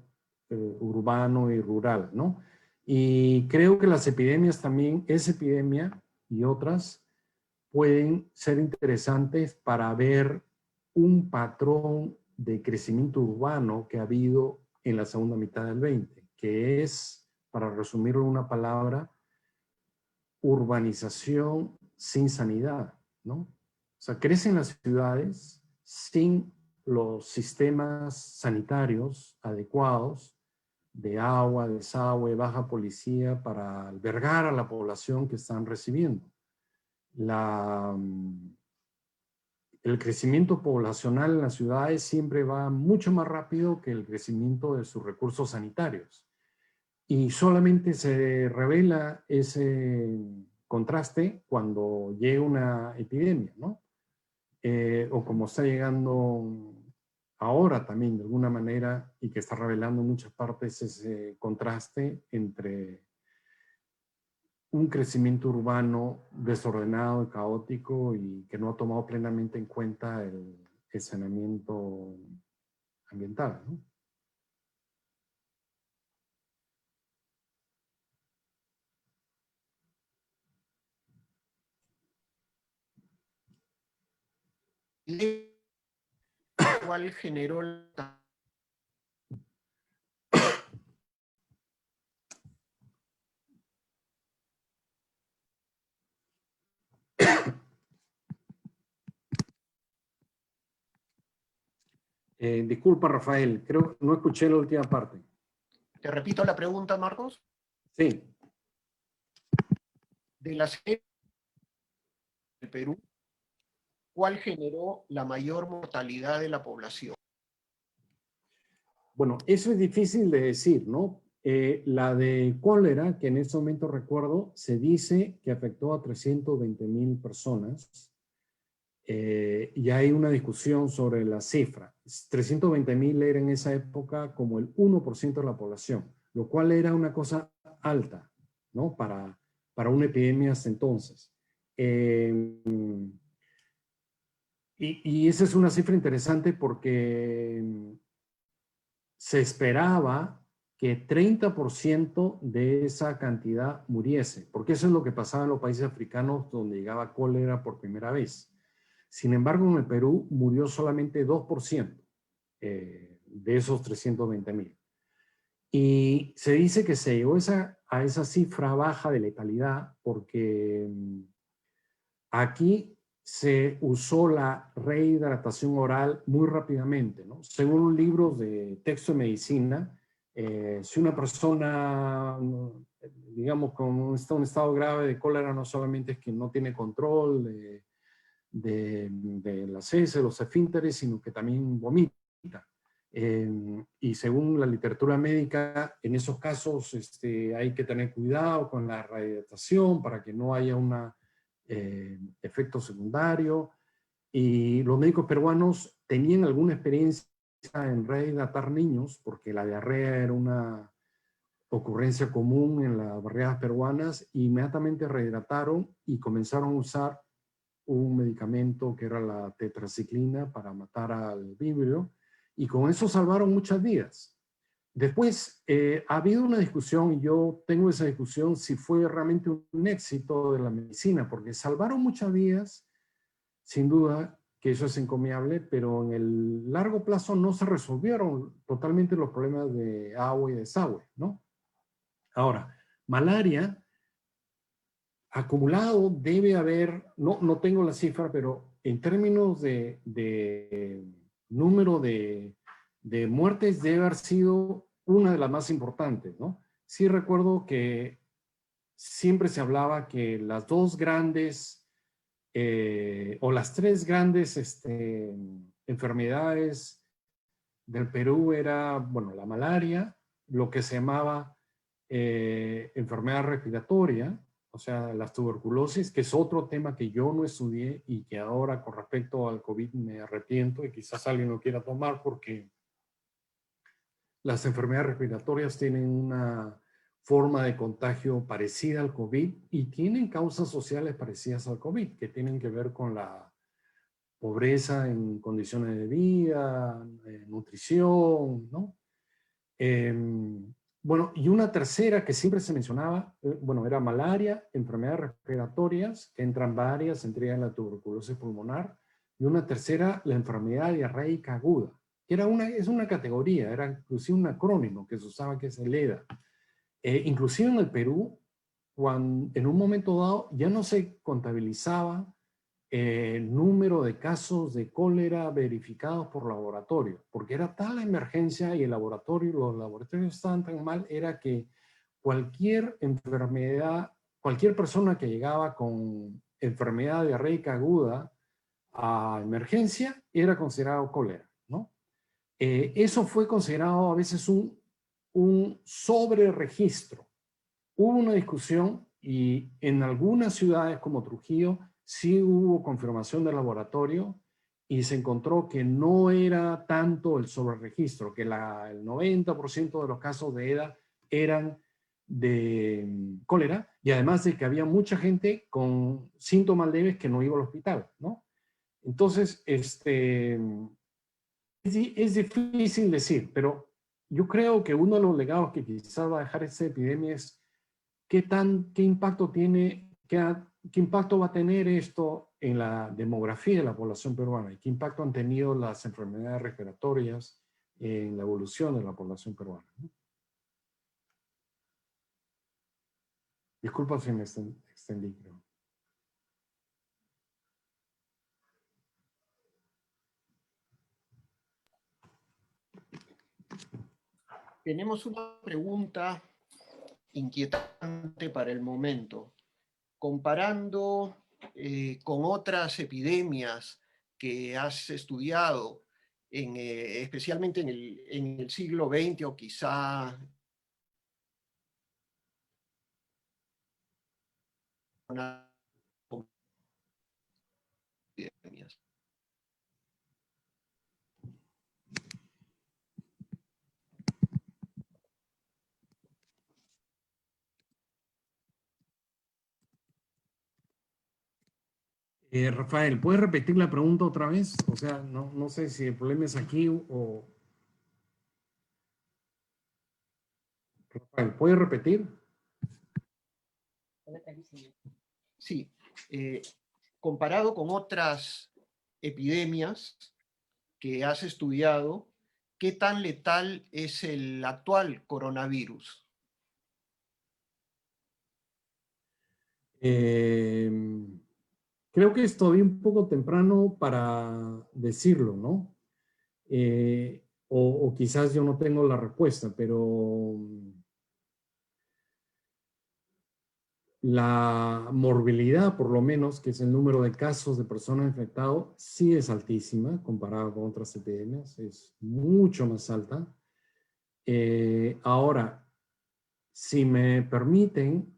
urbano y rural, ¿no? Y creo que las epidemias también, esa epidemia y otras, pueden ser interesantes para ver un patrón de crecimiento urbano que ha habido en la segunda mitad del 20, que es, para resumirlo en una palabra, urbanización sin sanidad, ¿no? O sea, crecen las ciudades sin los sistemas sanitarios adecuados de agua, desagüe, baja policía para albergar a la población que están recibiendo. El crecimiento poblacional en las ciudades siempre va mucho más rápido que el crecimiento de sus recursos sanitarios. Y solamente se revela ese contraste cuando llega una epidemia, ¿no? O como está llegando ahora también de alguna manera y que está revelando en muchas partes ese contraste entre un crecimiento urbano desordenado y caótico y que no ha tomado plenamente en cuenta el saneamiento ambiental, ¿no? ¿Cuál generó la... Disculpa, Rafael, creo que no escuché la última parte. Te repito la pregunta, Marcos. Sí. De las del Perú, ¿cuál generó la mayor mortalidad de la población? Bueno, eso es difícil de decir, ¿no? La de cólera, que en este momento recuerdo, se dice que afectó a 320,000 personas. Y hay una discusión sobre la cifra. 320,000 era en esa época como el 1% de la población, lo cual era una cosa alta, ¿no? Para una epidemia hasta entonces. Y esa es una cifra interesante porque se esperaba que 30% de esa cantidad muriese, porque eso es lo que pasaba en los países africanos donde llegaba cólera por primera vez. Sin embargo, en el Perú murió solamente 2% de esos 320,000. Y se dice que se llegó a esa cifra baja de letalidad porque aquí se usó la rehidratación oral muy rápidamente, ¿no? Según libros de texto de medicina, si una persona, digamos, con un estado grave de cólera, no solamente es que no tiene control de las heces, los esfínteres, sino que también vomita. Y según la literatura médica, en esos casos hay que tener cuidado con la rehidratación para que no haya un efecto secundario. Y los médicos peruanos tenían alguna experiencia en rehidratar niños, porque la diarrea era una ocurrencia común en las barriadas peruanas, e inmediatamente rehidrataron y comenzaron a usar un medicamento que era la tetraciclina para matar al vibrio, y con eso salvaron muchas vidas. Después, ha habido una discusión, y yo tengo esa discusión, si fue realmente un éxito de la medicina, porque salvaron muchas vidas, sin duda que eso es encomiable, pero en el largo plazo no se resolvieron totalmente los problemas de agua y desagüe, ¿no? Ahora, malaria, acumulado debe haber, no tengo la cifra, pero en términos de número de muertes debe haber sido una de las más importantes, ¿no? Sí recuerdo que siempre se hablaba que las dos grandes o las tres grandes enfermedades del Perú era, bueno, la malaria, lo que se llamaba enfermedad respiratoria, o sea, la tuberculosis, que es otro tema que yo no estudié y que ahora con respecto al COVID me arrepiento y quizás alguien lo quiera tomar porque las enfermedades respiratorias tienen una forma de contagio parecida al COVID y tienen causas sociales parecidas al COVID, que tienen que ver con la pobreza en condiciones de vida, nutrición, ¿no? Bueno, y una tercera que siempre se mencionaba, bueno, era malaria, enfermedades respiratorias, que entran varias, entre ellas la tuberculosis pulmonar, y una tercera, la enfermedad diarreica aguda, que es una categoría, era inclusive un acrónimo que se usaba, que es el EDA. Inclusive en el Perú, en un momento dado ya no se contabilizaba el número de casos de cólera verificados por laboratorio, porque era tal la emergencia y los laboratorios estaban tan mal, era que cualquier enfermedad, cualquier persona que llegaba con enfermedad diarreica aguda a emergencia era considerado cólera, ¿no? Eso fue considerado a veces un sobreregistro. Hubo una discusión y en algunas ciudades como Trujillo sí hubo confirmación del laboratorio y se encontró que no era tanto el sobreregistro, que el 90% de los casos de EDA eran de cólera, y además de que había mucha gente con síntomas leves que no iba al hospital, ¿no? Entonces, es difícil decir, pero yo creo que uno de los legados que quizás va a dejar esta epidemia es qué impacto tiene, qué impacto va a tener esto en la demografía de la población peruana y qué impacto han tenido las enfermedades respiratorias en la evolución de la población peruana, ¿no? Disculpa si me extendí, creo. Tenemos una pregunta inquietante para el momento. Comparando con otras epidemias que has estudiado, especialmente en el siglo XX o quizá una epidemias. Rafael, ¿puedes repetir la pregunta otra vez? O sea, no sé si el problema es aquí o... Rafael, ¿puedes repetir? Sí, comparado con otras epidemias que has estudiado, ¿qué tan letal es el actual coronavirus? Creo que es todavía un poco temprano para decirlo, ¿no? O quizás yo no tengo la respuesta, pero la morbilidad, por lo menos, que es el número de casos de personas infectadas, sí es altísima comparado con otras epidemias, es mucho más alta. Ahora, si me permiten,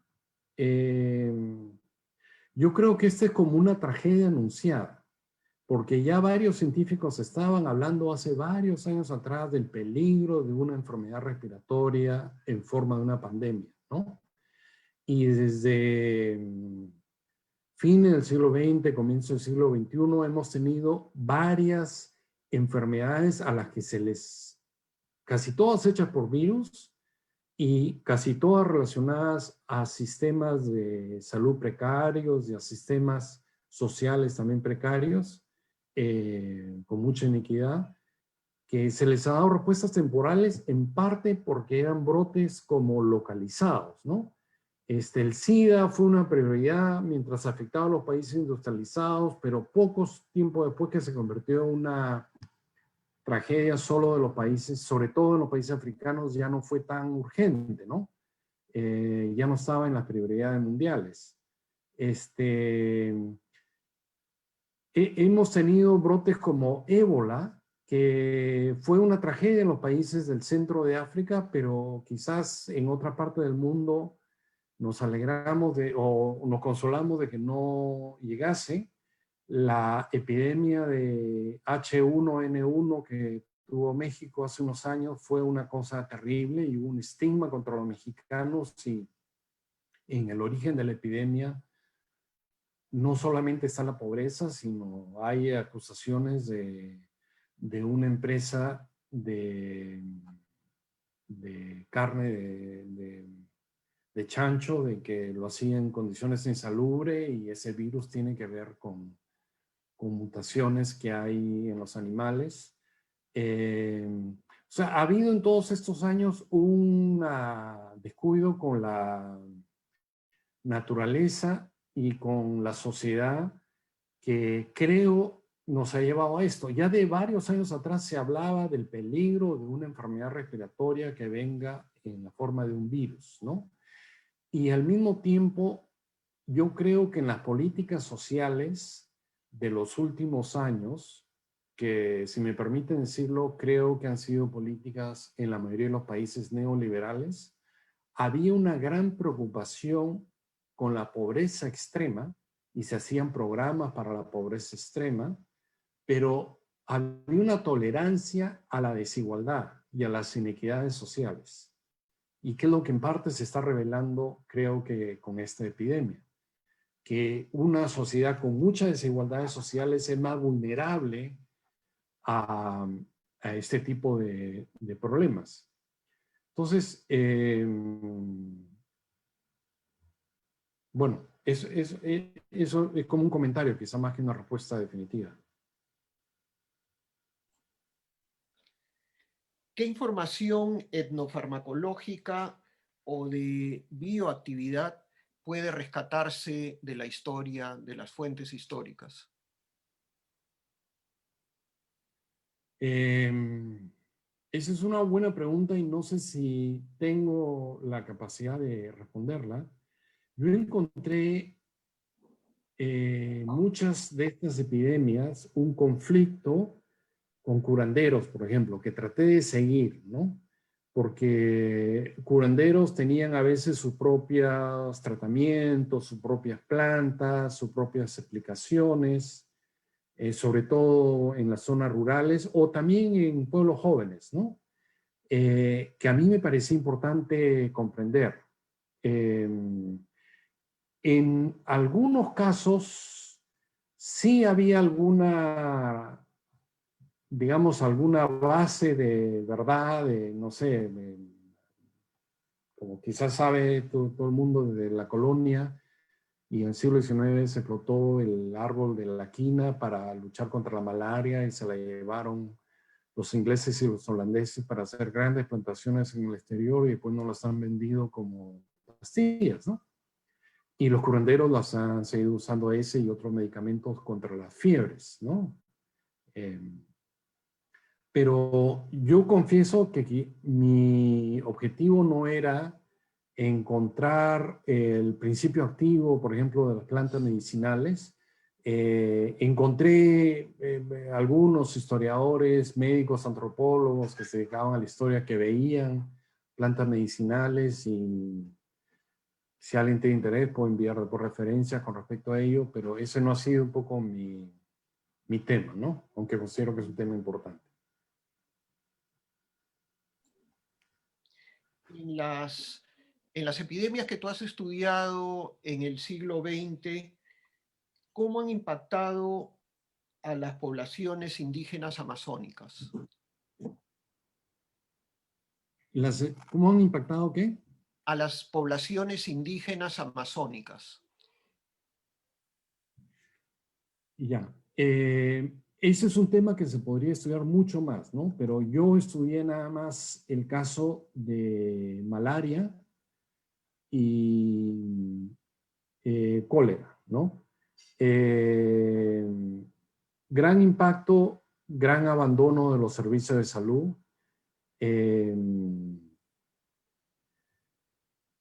yo creo que esta es como una tragedia anunciada, porque ya varios científicos estaban hablando hace varios años atrás del peligro de una enfermedad respiratoria en forma de una pandemia, ¿no? Y desde fines del siglo XX, comienzo del siglo XXI, hemos tenido varias enfermedades a las que casi todas hechas por virus y casi todas relacionadas a sistemas de salud precarios y a sistemas sociales también precarios, con mucha inequidad, que se les ha dado respuestas temporales en parte porque eran brotes como localizados, ¿no? El SIDA fue una prioridad mientras afectaba a los países industrializados, pero pocos tiempo después que se convirtió en una tragedia solo de los países, sobre todo en los países africanos, ya no fue tan urgente, ¿no? Ya no estaba en las prioridades mundiales. Hemos tenido brotes como ébola, que fue una tragedia en los países del centro de África, pero quizás en otra parte del mundo nos alegramos o nos consolamos de que no llegase. La epidemia de H1N1 que tuvo México hace unos años fue una cosa terrible y hubo un estigma contra los mexicanos, y en el origen de la epidemia no solamente está la pobreza, sino hay acusaciones de una empresa de carne de chancho, de que lo hacía en condiciones insalubres, y ese virus tiene que ver con mutaciones que hay en los animales. O sea, ha habido en todos estos años un descuido con la naturaleza y con la sociedad que creo nos ha llevado a esto. Ya de varios años atrás se hablaba del peligro de una enfermedad respiratoria que venga en la forma de un virus, ¿no? Y al mismo tiempo, yo creo que en las políticas sociales de los últimos años, que si me permiten decirlo, creo que han sido políticas en la mayoría de los países neoliberales, había una gran preocupación con la pobreza extrema y se hacían programas para la pobreza extrema, pero había una tolerancia a la desigualdad y a las inequidades sociales. Y que es lo que en parte se está revelando, creo que con esta epidemia, que una sociedad con muchas desigualdades sociales es más vulnerable a este tipo de problemas. Entonces, bueno, eso es como un comentario, quizá más que una respuesta definitiva. ¿Qué información etnofarmacológica o de bioactividad puede rescatarse de la historia, de las fuentes históricas? Esa es una buena pregunta y no sé si tengo la capacidad de responderla. Yo encontré muchas de estas epidemias un conflicto con curanderos, por ejemplo, que traté de seguir, ¿no? Porque curanderos tenían a veces sus propios tratamientos, sus propias plantas, sus propias aplicaciones, sobre todo en las zonas rurales o también en pueblos jóvenes, ¿no? Que a mí me parecía importante comprender. En algunos casos sí había alguna, digamos, alguna base de verdad, de, no sé, como quizás sabe todo el mundo de la colonia, y en el siglo XIX se explotó el árbol de la quina para luchar contra la malaria y se la llevaron los ingleses y los holandeses para hacer grandes plantaciones en el exterior y después nos las han vendido como pastillas, ¿no? Y los curanderos las han seguido usando ese y otros medicamentos contra las fiebres, ¿no? Pero yo confieso que mi objetivo no era encontrar el principio activo, por ejemplo, de las plantas medicinales. Encontré algunos historiadores, médicos, antropólogos que se dedicaban a la historia, que veían plantas medicinales, y si alguien tiene interés puedo enviar por referencia con respecto a ello, pero ese no ha sido un poco mi tema, ¿no? Aunque considero que es un tema importante. En las epidemias que tú has estudiado en el siglo XX, ¿cómo han impactado a las poblaciones indígenas amazónicas? ¿Cómo han impactado qué? A las poblaciones indígenas amazónicas. Ya. Ese es un tema que se podría estudiar mucho más, ¿no? Pero yo estudié nada más el caso de malaria y cólera, ¿no? Gran impacto, gran abandono de los servicios de salud.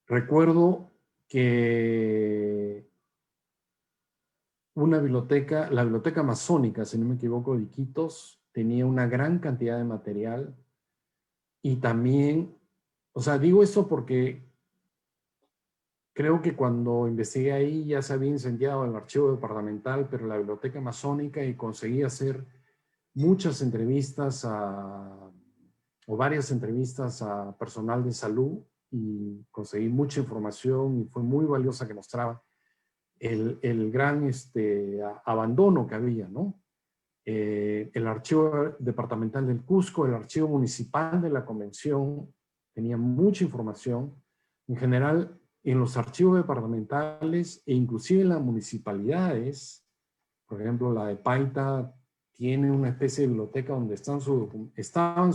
Recuerdo que una biblioteca, la biblioteca amazónica, si no me equivoco, de Iquitos, tenía una gran cantidad de material, y también, o sea, digo esto porque creo que cuando investigué ahí ya se había incendiado el archivo departamental, pero la biblioteca amazónica, y conseguí hacer muchas entrevistas o varias entrevistas a personal de salud, y conseguí mucha información y fue muy valiosa que mostraba. el gran abandono que había, ¿no? El archivo departamental del Cusco, el archivo municipal de la convención, tenía mucha información. En general, en los archivos departamentales e inclusive en las municipalidades, por ejemplo, la de Paita tiene una especie de biblioteca donde estaban sus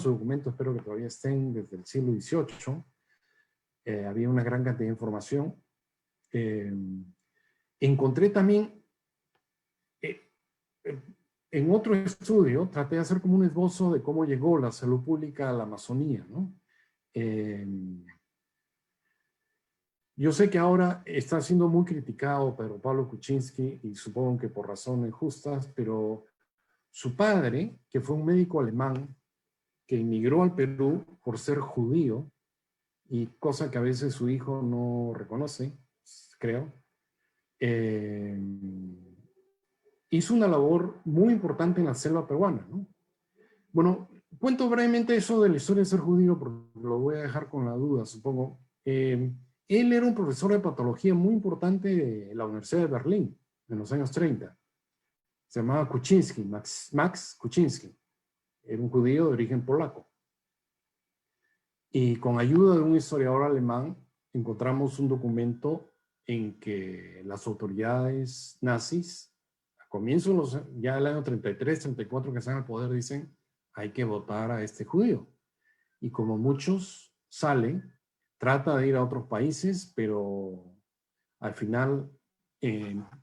documentos, espero que todavía estén desde el siglo XVIII. Había una gran cantidad de información. Encontré también, en otro estudio, traté de hacer como un esbozo de cómo llegó la salud pública a la Amazonía, ¿no? Yo sé que ahora está siendo muy criticado Pedro Pablo Kuczynski, y supongo que por razones justas, pero su padre, que fue un médico alemán que emigró al Perú por ser judío, y cosa que a veces su hijo no reconoce, creo, hizo una labor muy importante en la selva peruana, ¿no? Bueno, cuento brevemente eso de la historia de ser judío, porque lo voy a dejar con la duda, supongo. Él era un profesor de patología muy importante de la Universidad de Berlín, en los años 30. Se llamaba Kuczynski, Max Kuczynski. Era un judío de origen polaco. Y con ayuda de un historiador alemán, encontramos un documento en que las autoridades nazis, a comienzos ya del año 33, 34, que están al poder, dicen, hay que votar a este judío. Y como muchos salen, trata de ir a otros países, pero al final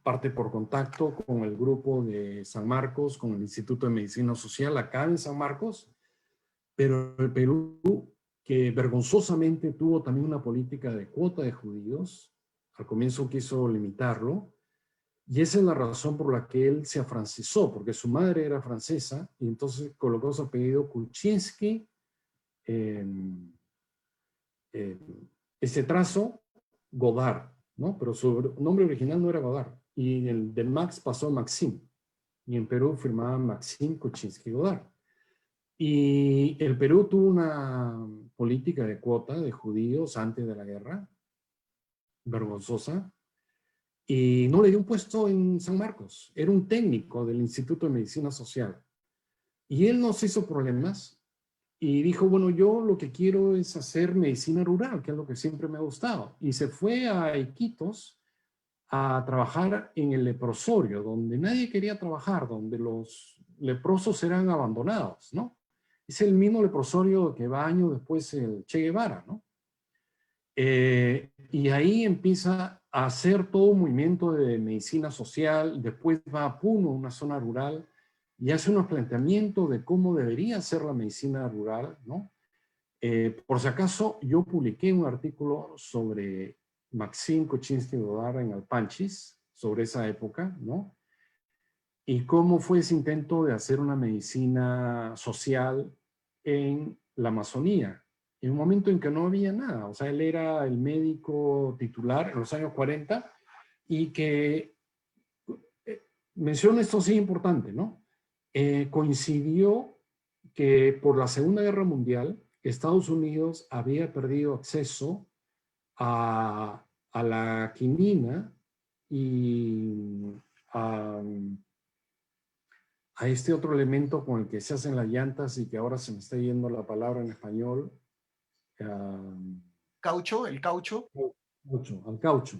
parte por contacto con el grupo de San Marcos, con el Instituto de Medicina Social acá en San Marcos, pero el Perú, que vergonzosamente tuvo también una política de cuota de judíos, al comienzo quiso limitarlo, y esa es la razón por la que él se afrancesó, porque su madre era francesa, y entonces colocó su apellido Kuczynski. Ese trazo, Godard, ¿no? Pero su nombre original no era Godard, y el de Max pasó a Maxim, y en Perú firmaba Maxim Kuczynski Godard. Y el Perú tuvo una política de cuota de judíos antes de la guerra, vergonzosa, y no le dio un puesto en San Marcos. Era un técnico del Instituto de Medicina Social. Y él nos hizo problemas y dijo, bueno, yo lo que quiero es hacer medicina rural, que es lo que siempre me ha gustado. Y se fue a Iquitos a trabajar en el leprosorio, donde nadie quería trabajar, donde los leprosos eran abandonados, ¿no? Es el mismo leprosorio que va años después el Che Guevara, ¿no? Y ahí empieza a hacer todo un movimiento de medicina social, después va a Puno, una zona rural, y hace unos planteamientos de cómo debería ser la medicina rural, ¿no? Por si acaso, yo publiqué un artículo sobre Maxim Kuczynski Godard en Alpanchis, sobre esa época, ¿no? Y cómo fue ese intento de hacer una medicina social en la Amazonía, en un momento en que no había nada. O sea, él era el médico titular en los años 40 y que, menciono esto sí importante, ¿no? Coincidió que por la Segunda Guerra Mundial, Estados Unidos había perdido acceso a la quinina y a este otro elemento con el que se hacen las llantas y que ahora se me está yendo la palabra en español. Caucho, el caucho. Al caucho.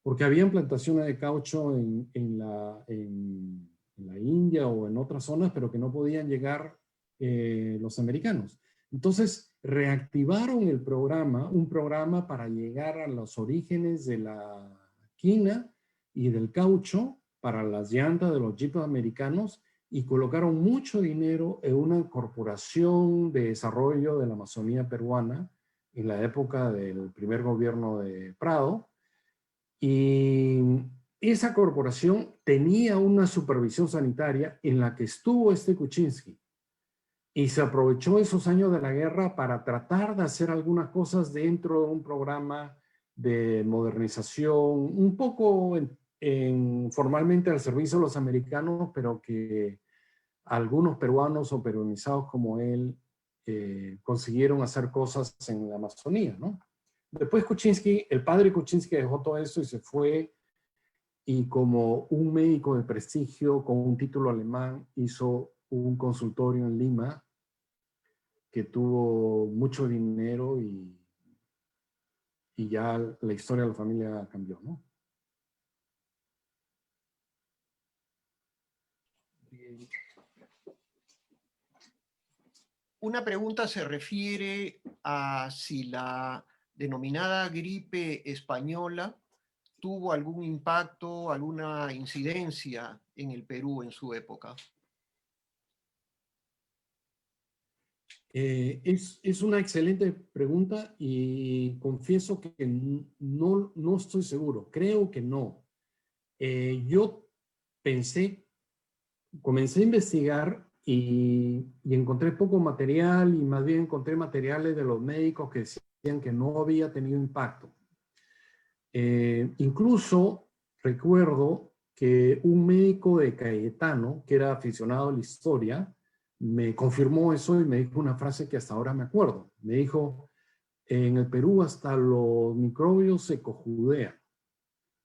Porque habían plantaciones de caucho en la India o en otras zonas, pero que no podían llegar los americanos. Entonces reactivaron el programa, un programa para llegar a los orígenes de la quina y del caucho para las llantas de los jeeps americanos, y colocaron mucho dinero en una corporación de desarrollo de la Amazonía peruana en la época del primer gobierno de Prado. Y esa corporación tenía una supervisión sanitaria en la que estuvo este Kuczynski. Y se aprovechó esos años de la guerra para tratar de hacer algunas cosas dentro de un programa de modernización, un poco formalmente al servicio de los americanos, pero que algunos peruanos o peruanizados como él consiguieron hacer cosas en la Amazonía, ¿no? Después Kuczynski, el padre Kuczynski dejó todo eso y se fue y como un médico de prestigio con un título alemán hizo un consultorio en Lima que tuvo mucho dinero y ya la historia de la familia cambió, ¿no? Bien. Una pregunta se refiere a si la denominada gripe española tuvo algún impacto, alguna incidencia en el Perú en su época. Es una excelente pregunta y confieso que no estoy seguro. Creo que no. Yo comencé a investigar y encontré poco material y más bien encontré materiales de los médicos que decían que no había tenido impacto. Incluso recuerdo que un médico de Cayetano, que era aficionado a la historia, me confirmó eso y me dijo una frase que hasta ahora me acuerdo. Me dijo, en el Perú hasta los microbios se cojudean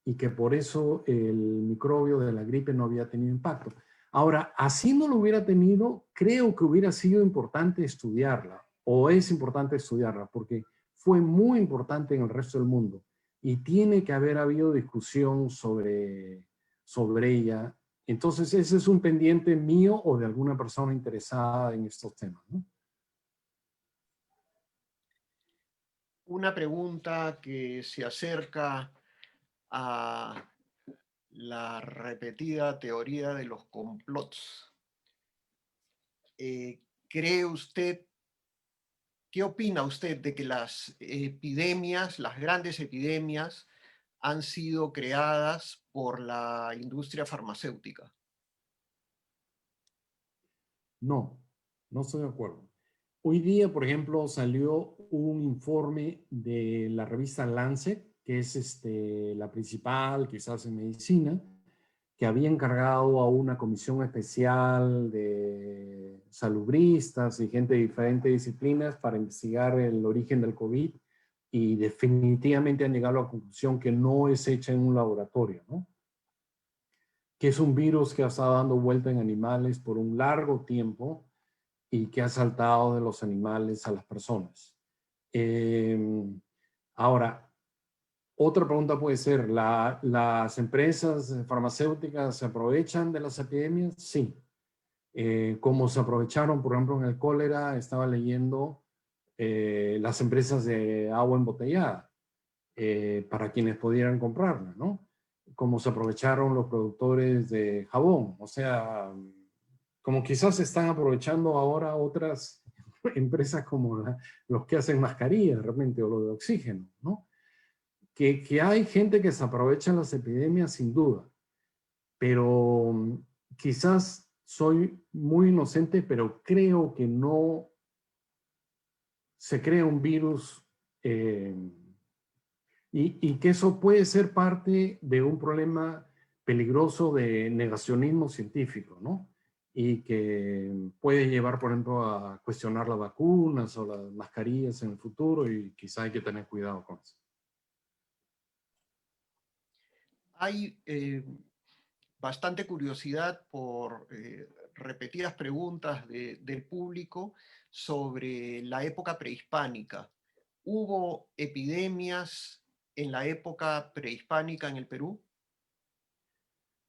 y que por eso el microbio de la gripe no había tenido impacto. Ahora, así no lo hubiera tenido, creo que hubiera sido importante estudiarla, o es importante estudiarla, porque fue muy importante en el resto del mundo y tiene que haber habido discusión sobre ella. Entonces, ese es un pendiente mío o de alguna persona interesada en estos temas, ¿no? Una pregunta que se acerca a la repetida teoría de los complots. ¿Cree usted, qué opina usted de que las epidemias, las grandes epidemias, han sido creadas por la industria farmacéutica? No, no estoy de acuerdo. Hoy día, por ejemplo, salió un informe de la revista Lancet, que es la principal, quizás en medicina, que había encargado a una comisión especial de salubristas y gente de diferentes disciplinas para investigar el origen del COVID y definitivamente han llegado a la conclusión que no es hecha en un laboratorio, ¿no? Que es un virus que ha estado dando vuelta en animales por un largo tiempo y que ha saltado de los animales a las personas. Ahora, otra pregunta puede ser, ¿las empresas farmacéuticas se aprovechan de las epidemias? Sí. Como se aprovecharon, por ejemplo, en el cólera, estaba leyendo las empresas de agua embotellada para quienes pudieran comprarla, ¿no? Como se aprovecharon los productores de jabón. O sea, como quizás se están aprovechando ahora otras empresas como los que hacen mascarillas de repente o lo de oxígeno, ¿no? Que hay gente que se aprovecha en las epidemias sin duda, pero quizás soy muy inocente, pero creo que no se crea un virus y que eso puede ser parte de un problema peligroso de negacionismo científico, ¿no? Y que puede llevar, por ejemplo, a cuestionar las vacunas o las mascarillas en el futuro y quizá hay que tener cuidado con eso. Hay bastante curiosidad por repetidas preguntas del público sobre la época prehispánica. ¿Hubo epidemias en la época prehispánica en el Perú?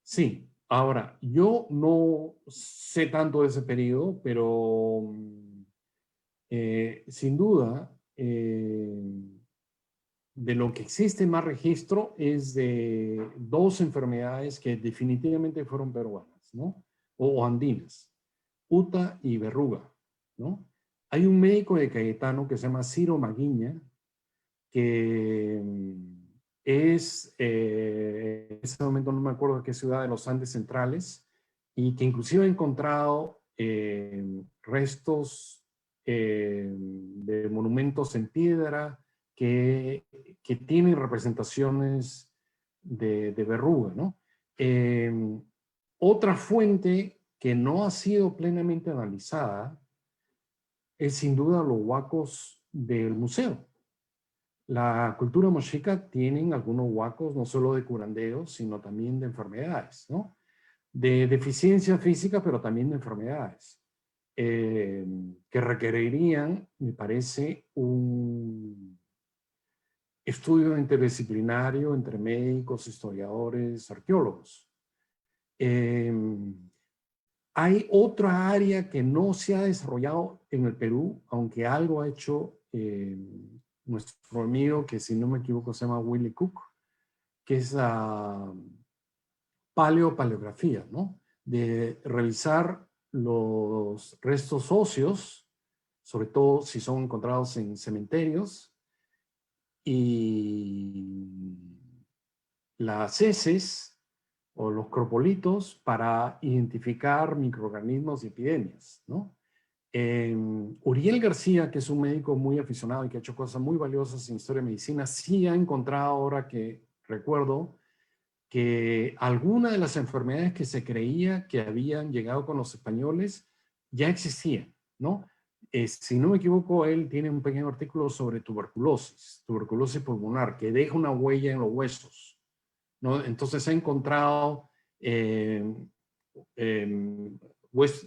Sí, ahora, yo no sé tanto de ese periodo, pero sin duda, de lo que existe más registro es de dos enfermedades que definitivamente fueron peruanas, ¿no? O andinas, Uta y verruga, ¿no? Hay un médico de Cayetano que se llama Ciro Maguiña, que en ese momento no me acuerdo de qué ciudad de los Andes centrales, y que inclusive ha encontrado restos de monumentos en piedra que tienen representaciones de verruga, ¿no? Otra fuente que no ha sido plenamente analizada es sin duda los huacos del museo. la cultura mochica tienen algunos huacos, no solo de curanderos, sino también de enfermedades, ¿no? De deficiencia física, pero también de enfermedades, que requerirían, me parece, un estudio interdisciplinario entre médicos, historiadores, arqueólogos. Hay otra área que no se ha desarrollado en el Perú, aunque algo ha hecho nuestro amigo, que si no me equivoco se llama Willy Cook, que es paleografía, ¿no? De revisar los restos óseos, sobre todo si son encontrados en cementerios, y las heces o los cropolitos para identificar microorganismos y epidemias, ¿no? Uriel García, que es un médico muy aficionado y que ha hecho cosas muy valiosas en historia de medicina, sí ha encontrado, ahora que recuerdo, que algunas de las enfermedades que se creía que habían llegado con los españoles ya existían, ¿no? Si no me equivoco, él tiene un pequeño artículo sobre tuberculosis pulmonar, que deja una huella en los huesos, ¿no? Entonces ha encontrado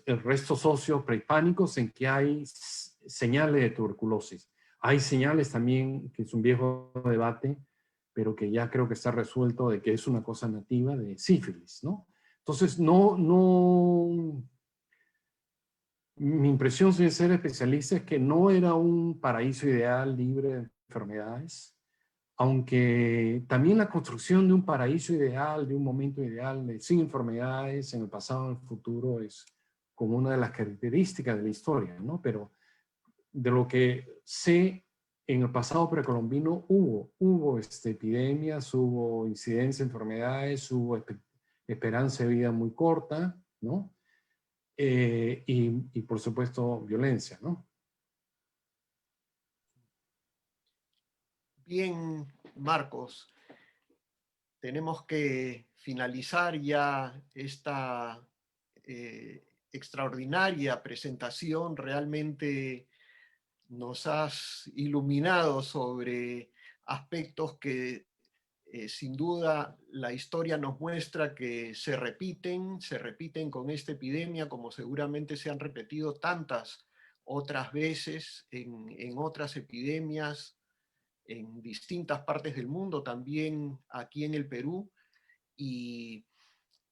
restos óseos prehispánicos en que hay señales de tuberculosis. Hay señales también, que es un viejo debate, pero que ya creo que está resuelto, de que es una cosa nativa de sífilis, ¿no? Entonces, mi impresión sin ser especialista es que no era un paraíso ideal libre de enfermedades, aunque también la construcción de un paraíso ideal, de un momento ideal, sin enfermedades en el pasado, en el futuro, es como una de las características de la historia, ¿no? Pero de lo que sé, en el pasado precolombino hubo epidemias, hubo incidencia de enfermedades, hubo esperanza de vida muy corta, ¿no? Y por supuesto violencia, ¿no? Bien, Marcos, tenemos que finalizar ya esta extraordinaria presentación. Realmente nos has iluminado sobre aspectos que sin duda la historia nos muestra que se repiten con esta epidemia, como seguramente se han repetido tantas otras veces en otras epidemias en distintas partes del mundo, también aquí en el Perú, y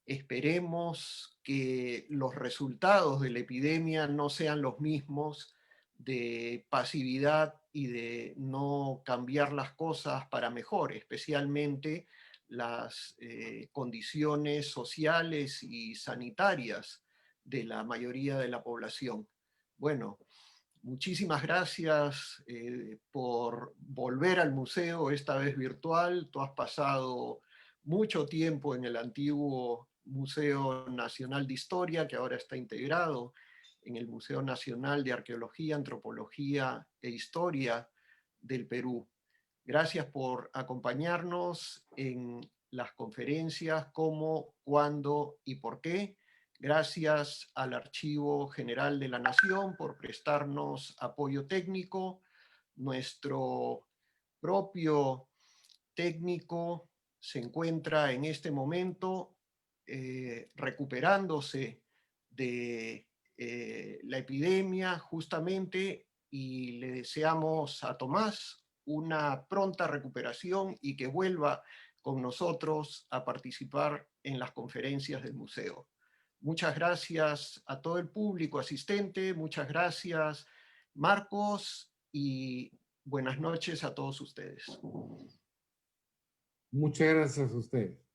esperemos que los resultados de la epidemia no sean los mismos de pasividad y de no cambiar las cosas para mejor, especialmente las condiciones sociales y sanitarias de la mayoría de la población. Bueno, muchísimas gracias por volver al museo, esta vez virtual. Tú has pasado mucho tiempo en el antiguo Museo Nacional de Historia, que ahora está integrado en el Museo Nacional de Arqueología, Antropología e Historia del Perú. Gracias por acompañarnos en las conferencias Cómo, Cuándo y Por qué. Gracias al Archivo General de la Nación por prestarnos apoyo técnico. Nuestro propio técnico se encuentra en este momento recuperándose de la epidemia justamente, y le deseamos a Tomás una pronta recuperación y que vuelva con nosotros a participar en las conferencias del museo. Muchas gracias a todo el público asistente, muchas gracias Marcos, y buenas noches a todos ustedes. Muchas gracias a ustedes.